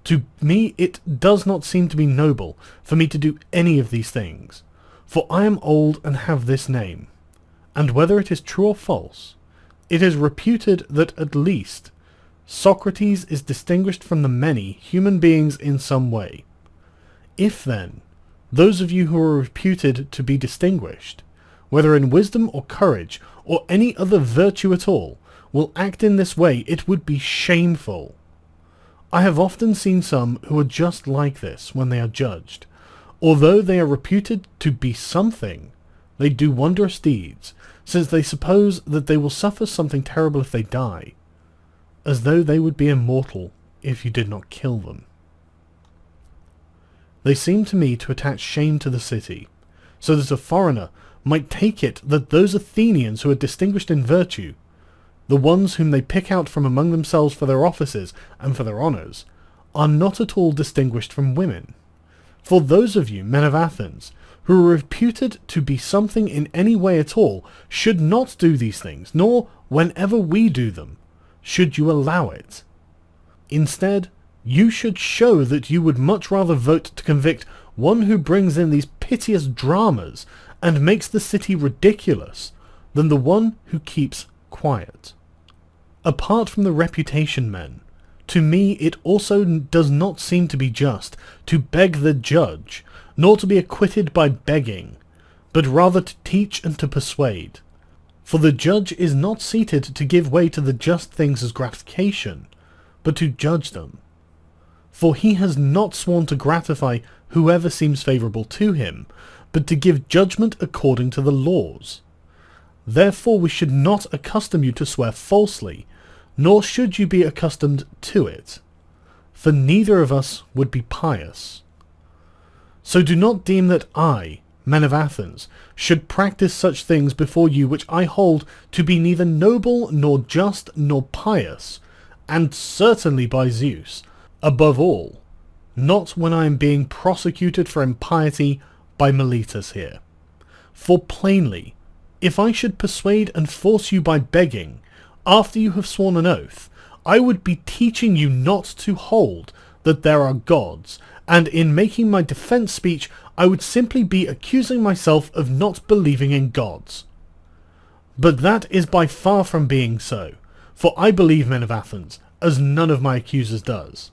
to me it does not seem to be noble for me to do any of these things, for I am old and have this name, and whether it is true or false, it is reputed that at least Socrates is distinguished from the many human beings in some way. If then, those of you who are reputed to be distinguished, whether in wisdom or courage, or any other virtue at all, will act in this way, it would be shameful. I have often seen some who are just like this when they are judged. Although they are reputed to be something, they do wondrous deeds, since they suppose that they will suffer something terrible if they die, as though they would be immortal if you did not kill them. They seem to me to attach shame to the city, so that a foreigner might take it that those Athenians who are distinguished in virtue, the ones whom they pick out from among themselves for their offices and for their honours, are not at all distinguished from women. For those of you, men of Athens, who are reputed to be something in any way at all, should not do these things, nor, whenever we do them, should you allow it. Instead, you should show that you would much rather vote to convict one who brings in these piteous dramas and makes the city ridiculous, than the one who keeps quiet. Apart from the reputation men, to me it also does not seem to be just to beg the judge, nor to be acquitted by begging, but rather to teach and to persuade. For the judge is not seated to give way to the just things as gratification, but to judge them. For he has not sworn to gratify whoever seems favourable to him, but to give judgment according to the laws. Therefore we should not accustom you to swear falsely, nor should you be accustomed to it, for neither of us would be pious. So do not deem that I, men of Athens, should practice such things before you which I hold to be neither noble nor just nor pious, and certainly by Zeus, above all, not when I am being prosecuted for impiety by Meletus here. For plainly, if I should persuade and force you by begging, after you have sworn an oath, I would be teaching you not to hold that there are gods, and in making my defence speech I would simply be accusing myself of not believing in gods. But that is by far from being so, for I believe, men of Athens, as none of my accusers does,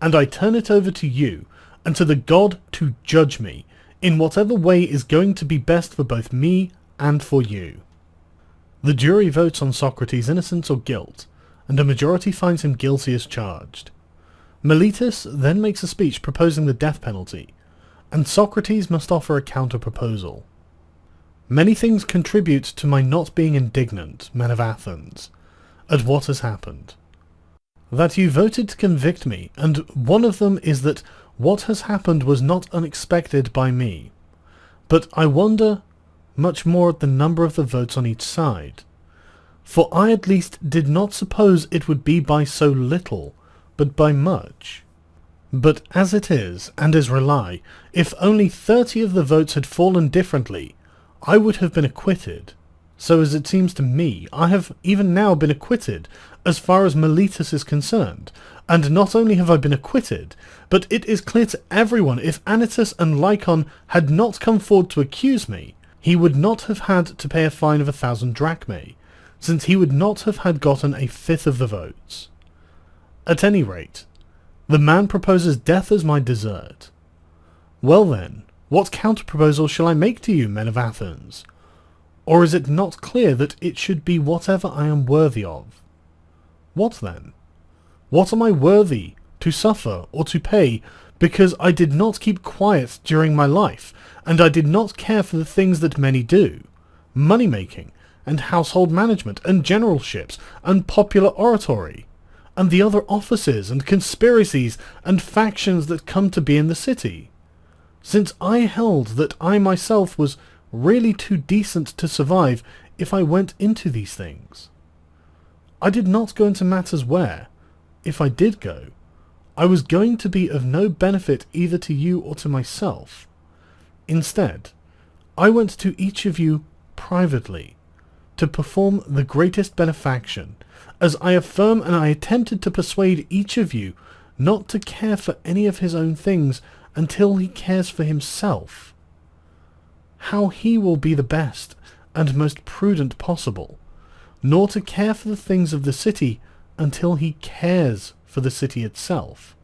and I turn it over to you, and to the god to judge me, in whatever way is going to be best for both me and for you. The jury votes on Socrates' innocence or guilt, and a majority finds him guilty as charged. Meletus then makes a speech proposing the death penalty, and Socrates must offer a counter-proposal. Many things contribute to my not being indignant, men of Athens, at what has happened. That you voted to convict me, and one of them is that what has happened was not unexpected by me. But I wonder much more at the number of the votes on each side. For I at least did not suppose it would be by so little, but by much. But as it is, and is rely, if only 30 of the votes had fallen differently, I would have been acquitted. So as it seems to me, I have even now been acquitted, as far as Meletus is concerned, and not only have I been acquitted, but it is clear to everyone if Anytus and Lycon had not come forward to accuse me, he would not have had to pay a fine of 1,000 drachmae, since he would not have had gotten a fifth of the votes. At any rate, the man proposes death as my desert. Well then, what counter-proposal shall I make to you, men of Athens? Or is it not clear that it should be whatever I am worthy of? What then? What am I worthy to suffer or to pay because I did not keep quiet during my life, and I did not care for the things that many do, money-making, and household management, and generalships, and popular oratory, and the other offices and conspiracies and factions that come to be in the city, since I held that I myself was really too decent to survive if I went into these things. I did not go into matters where, if I did go, I was going to be of no benefit either to you or to myself. Instead, I went to each of you privately, to perform the greatest benefaction, as I affirm, and I attempted to persuade each of you not to care for any of his own things until he cares for himself, how he will be the best and most prudent possible, nor to care for the things of the city until he cares for the city itself,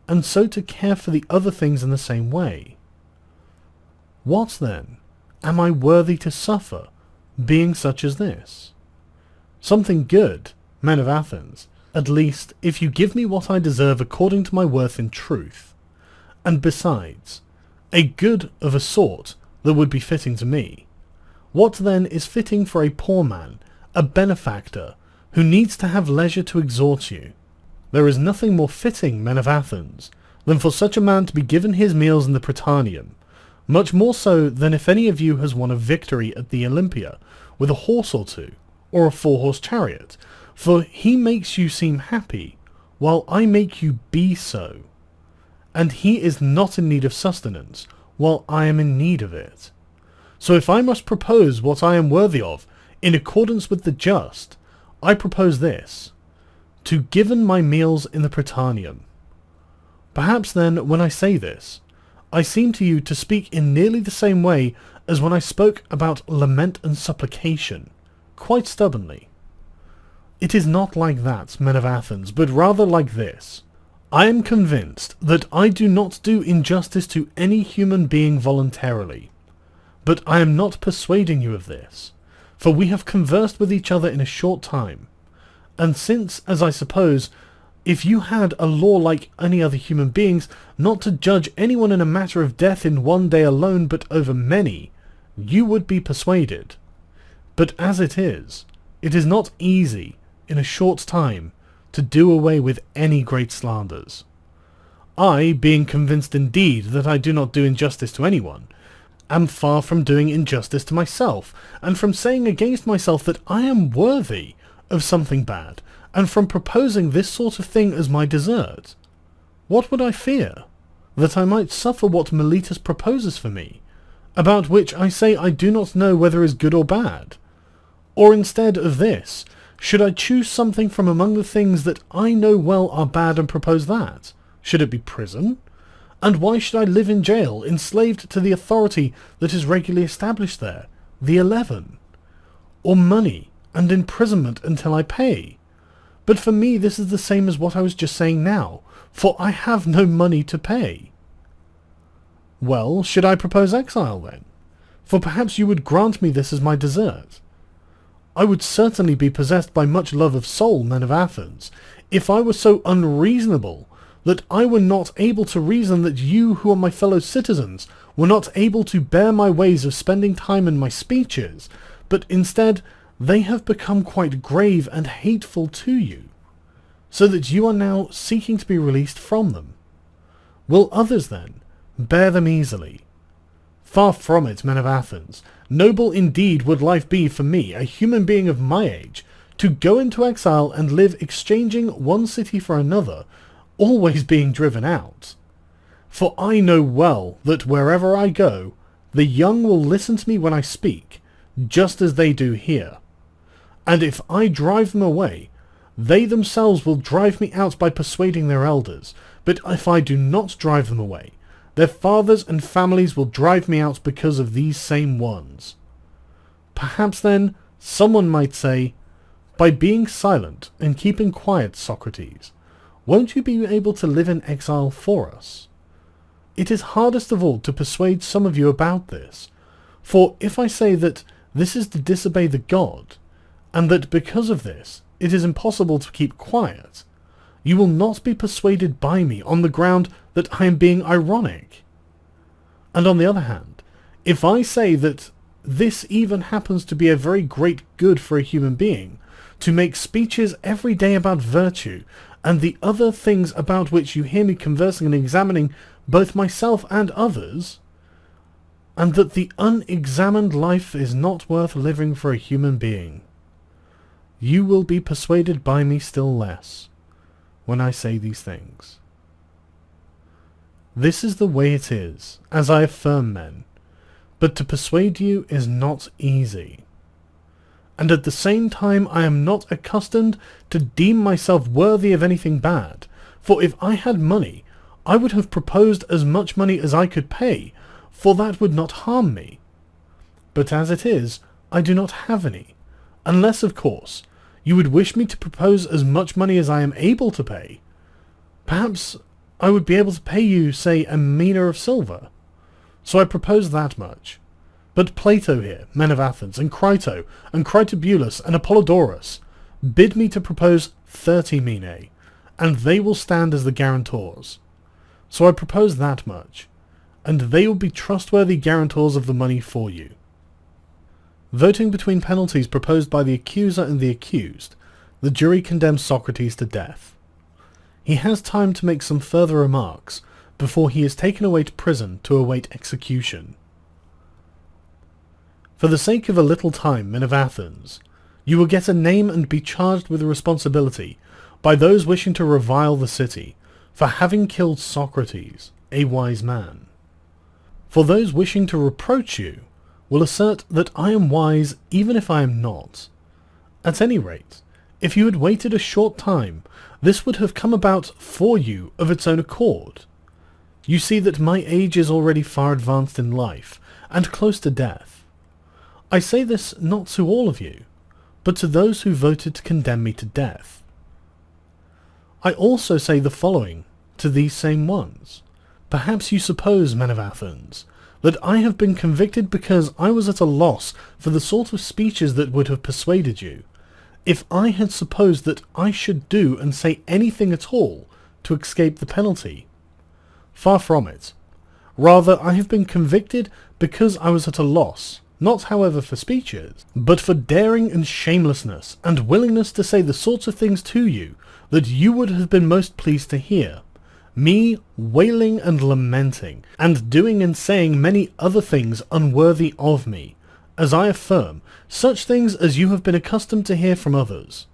and so to care for the other things in the same way. What then, am I worthy to suffer, being such as this? Something good, men of Athens, at least if you give me what I deserve according to my worth in truth. And besides, a good of a sort that would be fitting to me. What then is fitting for a poor man, a benefactor, who needs to have leisure to exhort you? There is nothing more fitting, men of Athens, than for such a man to be given his meals in the Prytaneum, much more so than if any of you has won a victory at the Olympia, with a horse or two, or a 4-horse chariot, for he makes you seem happy, while I make you be so. And he is not in need of sustenance, while I am in need of it. So if I must propose what I am worthy of, in accordance with the just, I propose this, to given my meals in the Prytaneum. Perhaps then, when I say this, I seem to you to speak in nearly the same way as when I spoke about lament and supplication, quite stubbornly. It is not like that, men of Athens, but rather like this. I am convinced that I do not do injustice to any human being voluntarily, but I am not persuading you of this, for we have conversed with each other in a short time, and since, as I suppose, if you had a law like any other human beings, not to judge anyone in a matter of death in one day alone, but over many, you would be persuaded. But as it is not easy, in a short time, to do away with any great slanders. I, being convinced indeed that I do not do injustice to anyone, am far from doing injustice to myself, and from saying against myself that I am worthy of something bad, and from proposing this sort of thing as my desert. What would I fear? That I might suffer what Meletus proposes for me, about which I say I do not know whether is good or bad. Or instead of this, should I choose something from among the things that I know well are bad and propose that? Should it be prison? And why should I live in jail, enslaved to the authority that is regularly established there, the 11? Or money, and imprisonment until I pay? But for me this is the same as what I was just saying now, for I have no money to pay. Well, should I propose exile then? For perhaps you would grant me this as my desert. I would certainly be possessed by much love of soul, men of Athens, if I were so unreasonable that I were not able to reason that you who are my fellow citizens were not able to bear my ways of spending time in my speeches, but instead they have become quite grave and hateful to you, so that you are now seeking to be released from them. Will others, then, bear them easily? Far from it, men of Athens. Noble indeed would life be for me, a human being of my age, to go into exile and live exchanging one city for another, always being driven out. For I know well that wherever I go, the young will listen to me when I speak, just as they do here. And if I drive them away, they themselves will drive me out by persuading their elders. But if I do not drive them away, their fathers and families will drive me out because of these same ones. Perhaps then someone might say, by being silent and keeping quiet, Socrates, won't you be able to live in exile for us? It is hardest of all to persuade some of you about this, for if I say that this is to disobey the god, and that because of this it is impossible to keep quiet, you will not be persuaded by me on the ground that I am being ironic. And on the other hand, if I say that this even happens to be a very great good for a human being, to make speeches every day about virtue, and the other things about which you hear me conversing and examining both myself and others, and that the unexamined life is not worth living for a human being, you will be persuaded by me still less when I say these things. This is the way it is, as I affirm, men, but to persuade you is not easy. And at the same time I am not accustomed to deem myself worthy of anything bad, for if I had money, I would have proposed as much money as I could pay, for that would not harm me. But as it is, I do not have any, unless, of course, you would wish me to propose as much money as I am able to pay. Perhaps I would be able to pay you, say, a mina of silver. So I propose that much. But Plato here, men of Athens, and Crito, and Critobulus, and Apollodorus, bid me to propose 30 minae, and they will stand as the guarantors. So I propose that much, and they will be trustworthy guarantors of the money for you. Voting between penalties proposed by the accuser and the accused, the jury condemns Socrates to death. He has time to make some further remarks before he is taken away to prison to await execution. For the sake of a little time, men of Athens, you will get a name and be charged with a responsibility by those wishing to revile the city for having killed Socrates, a wise man. For those wishing to reproach you will assert that I am wise even if I am not. At any rate, if you had waited a short time, this would have come about for you of its own accord. You see that my age is already far advanced in life, and close to death. I say this not to all of you, but to those who voted to condemn me to death. I also say the following to these same ones. Perhaps you suppose, men of Athens, that I have been convicted because I was at a loss for the sort of speeches that would have persuaded you, if I had supposed that I should do and say anything at all to escape the penalty. Far from it. Rather, I have been convicted because I was at a loss, not however for speeches, but for daring and shamelessness, and willingness to say the sorts of things to you that you would have been most pleased to hear, me wailing and lamenting, and doing and saying many other things unworthy of me, as I affirm, such things as you have been accustomed to hear from others.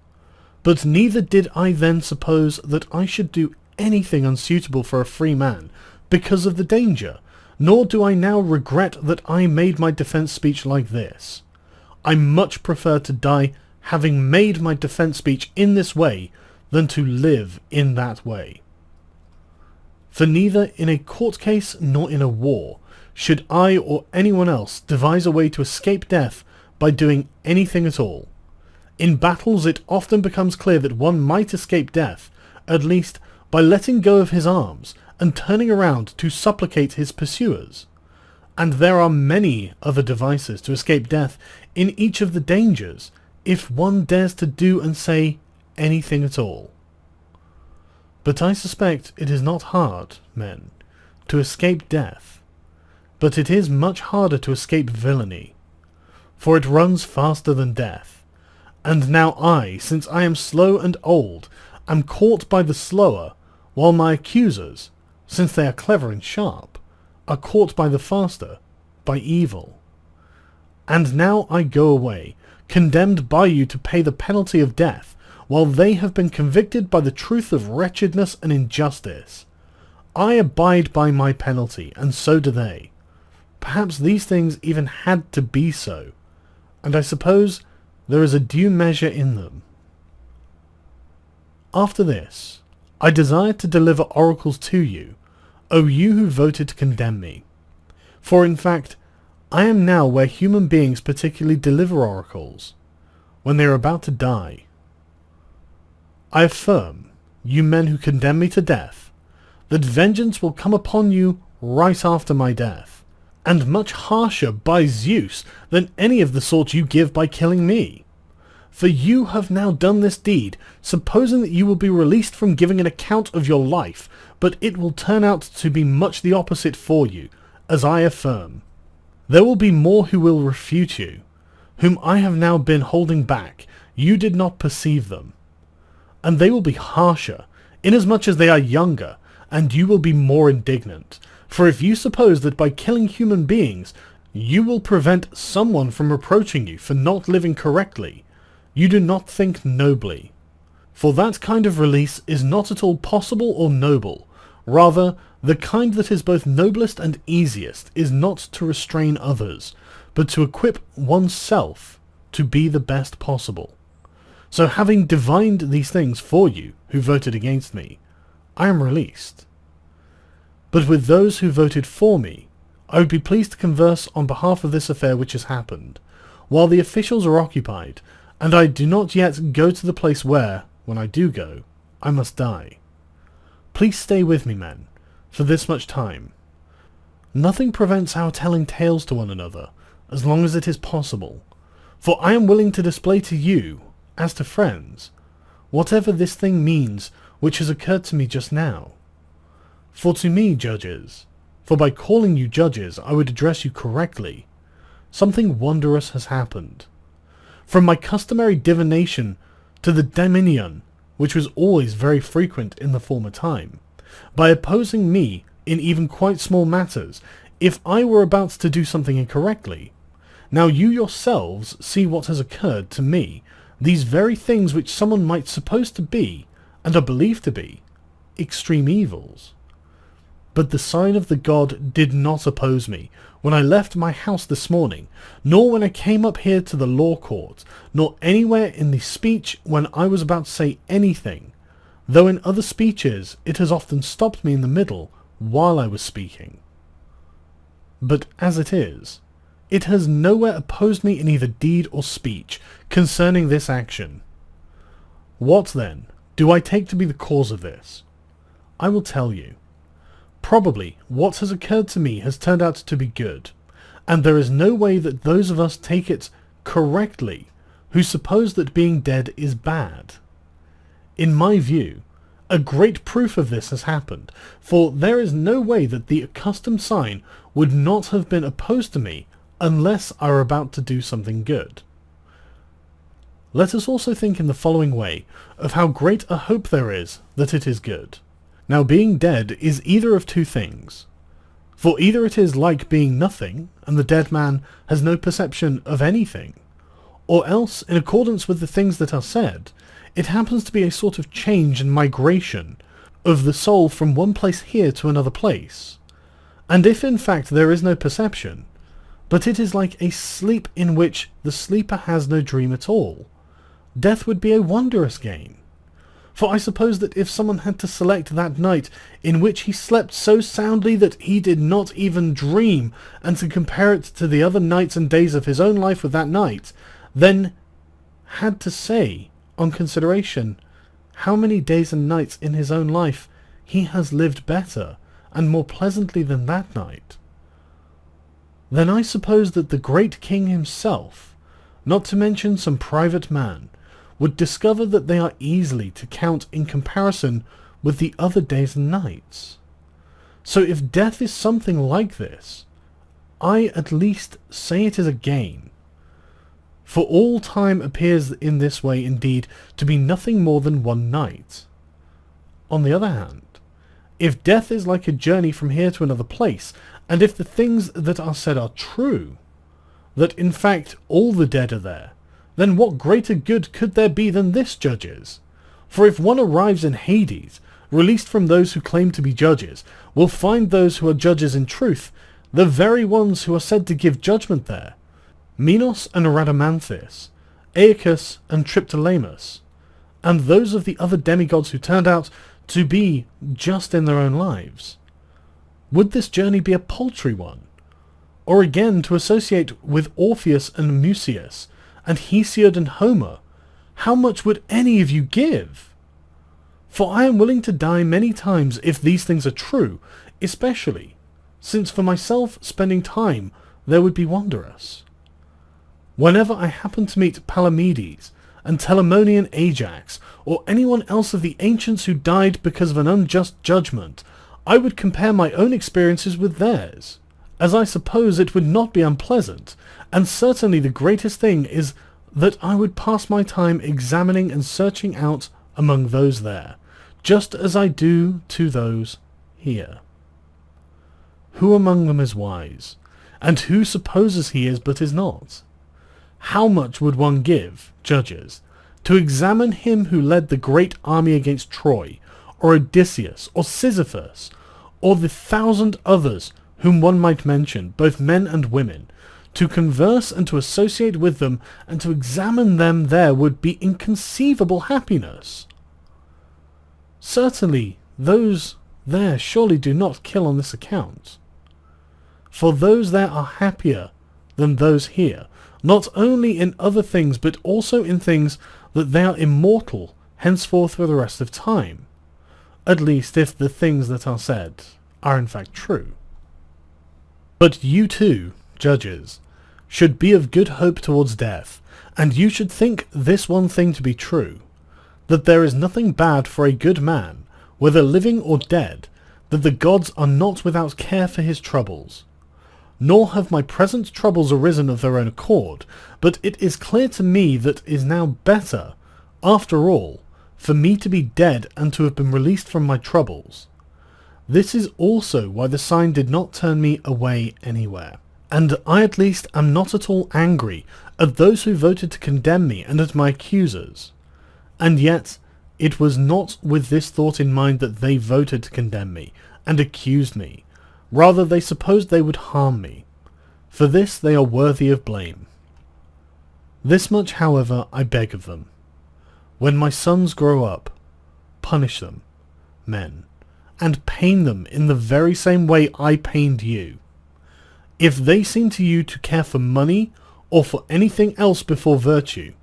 But neither did I then suppose that I should do anything unsuitable for a free man, because of the danger, nor do I now regret that I made my defence speech like this. I much prefer to die having made my defence speech in this way than to live in that way. For neither in a court case nor in a war should I or anyone else devise a way to escape death by doing anything at all. In battles it often becomes clear that one might escape death, at least by letting go of his arms and turning around to supplicate his pursuers. And there are many other devices to escape death in each of the dangers, if one dares to do and say anything at all. But I suspect it is not hard, men, to escape death, but it is much harder to escape villainy, for it runs faster than death. And now I, since I am slow and old, am caught by the slower, while my accusers, since they are clever and sharp, are caught by the faster, by evil. And now I go away, condemned by you to pay the penalty of death, while they have been convicted by the truth of wretchedness and injustice. I abide by my penalty, and so do they. Perhaps these things even had to be so, and I suppose there is a due measure in them. After this, I desire to deliver oracles to you, O you who voted to condemn me. For in fact, I am now where human beings particularly deliver oracles, when they are about to die. I affirm, you men who condemn me to death, that vengeance will come upon you right after my death, and much harsher by Zeus than any of the sort you give by killing me. For you have now done this deed, supposing that you will be released from giving an account of your life, but it will turn out to be much the opposite for you, as I affirm. There will be more who will refute you, whom I have now been holding back. You did not perceive them. And they will be harsher, inasmuch as they are younger, and you will be more indignant. For if you suppose that by killing human beings, you will prevent someone from reproaching you for not living correctly, you do not think nobly. For that kind of release is not at all possible or noble. Rather, the kind that is both noblest and easiest is not to restrain others, but to equip oneself to be the best possible. So having divined these things for you, who voted against me, I am released. But with those who voted for me, I would be pleased to converse on behalf of this affair which has happened, while the officials are occupied, and I do not yet go to the place where, when I do go, I must die. Please stay with me, men, for this much time. Nothing prevents our telling tales to one another, as long as it is possible, for I am willing to display to you, as to friends, whatever this thing means which has occurred to me just now. For to me, judges, for by calling you judges I would address you correctly, something wondrous has happened. From my customary divination to the dominion, which was always very frequent in the former time, by opposing me in even quite small matters, if I were about to do something incorrectly. Now you yourselves see what has occurred to me, these very things which someone might suppose to be, and are believed to be, extreme evils. But the sign of the god did not oppose me when I left my house this morning, nor when I came up here to the law court, nor anywhere in the speech when I was about to say anything, though in other speeches it has often stopped me in the middle while I was speaking. But as it is, it has nowhere opposed me in either deed or speech concerning this action. What, then, do I take to be the cause of this? I will tell you. Probably what has occurred to me has turned out to be good, and there is no way that those of us take it correctly who suppose that being dead is bad. In my view, a great proof of this has happened, for there is no way that the accustomed sign would not have been opposed to me unless I were about to do something good. Let us also think in the following way of how great a hope there is that it is good. Now being dead is either of two things, for either it is like being nothing, and the dead man has no perception of anything, or else, in accordance with the things that are said, it happens to be a sort of change and migration of the soul from one place here to another place. And if in fact there is no perception, but it is like a sleep in which the sleeper has no dream at all, death would be a wondrous gain. For I suppose that if someone had to select that night in which he slept so soundly that he did not even dream, and to compare it to the other nights and days of his own life with that night, then had to say, on consideration, how many days and nights in his own life he has lived better and more pleasantly than that night, then I suppose that the great king himself, not to mention some private man, would discover that they are easily to count in comparison with the other days and nights. So if death is something like this, I at least say it is a gain. For all time appears in this way indeed to be nothing more than one night. On the other hand, if death is like a journey from here to another place, and if the things that are said are true, that in fact all the dead are there, then what greater good could there be than this, judges? For if one arrives in Hades, released from those who claim to be judges, will find those who are judges in truth, the very ones who are said to give judgment there, Minos and Rhadamanthus, Aeacus and Triptolemus, and those of the other demigods who turned out to be just in their own lives. Would this journey be a paltry one? Or again, to associate with Orpheus and Musaeus, and Hesiod and Homer, how much would any of you give? For I am willing to die many times if these things are true, especially since for myself spending time there would be wondrous. Whenever I happen to meet Palamedes and Telamonian Ajax, or anyone else of the ancients who died because of an unjust judgment, I would compare my own experiences with theirs, as I suppose it would not be unpleasant, and certainly the greatest thing is that I would pass my time examining and searching out among those there, just as I do to those here. Who among them is wise, and who supposes he is but is not? How much would one give, judges, to examine him who led the great army against Troy, or Odysseus, or Sisyphus, or the 1,000 others whom one might mention, both men and women, to converse and to associate with them, and to examine them there would be inconceivable happiness. Certainly those there surely do not kill on this account. For those there are happier than those here, not only in other things, but also in things that they are immortal henceforth for the rest of time, at least if the things that are said are in fact true. But you too, judges, should be of good hope towards death, and you should think this one thing to be true, that there is nothing bad for a good man, whether living or dead, that the gods are not without care for his troubles. Nor have my present troubles arisen of their own accord, but it is clear to me that it is now better, after all, for me to be dead and to have been released from my troubles. This is also why the sign did not turn me away anywhere. And I at least am not at all angry at those who voted to condemn me and at my accusers. And yet, it was not with this thought in mind that they voted to condemn me and accused me. Rather, they supposed they would harm me. For this they are worthy of blame. This much, however, I beg of them. When my sons grow up, punish them, men, and pain them in the very same way I pained you. If they seem to you to care for money or for anything else before virtue,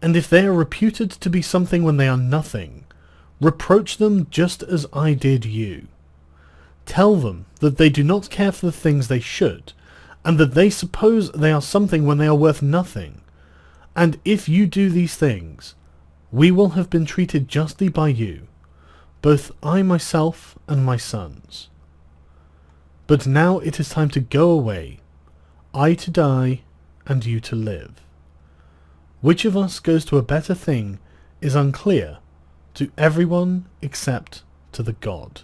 and if they are reputed to be something when they are nothing, reproach them just as I did you. Tell them that they do not care for the things they should, and that they suppose they are something when they are worth nothing. And if you do these things, we will have been treated justly by you, both I myself and my sons. But now it is time to go away, I to die, and you to live. Which of us goes to a better thing is unclear to everyone except to the God.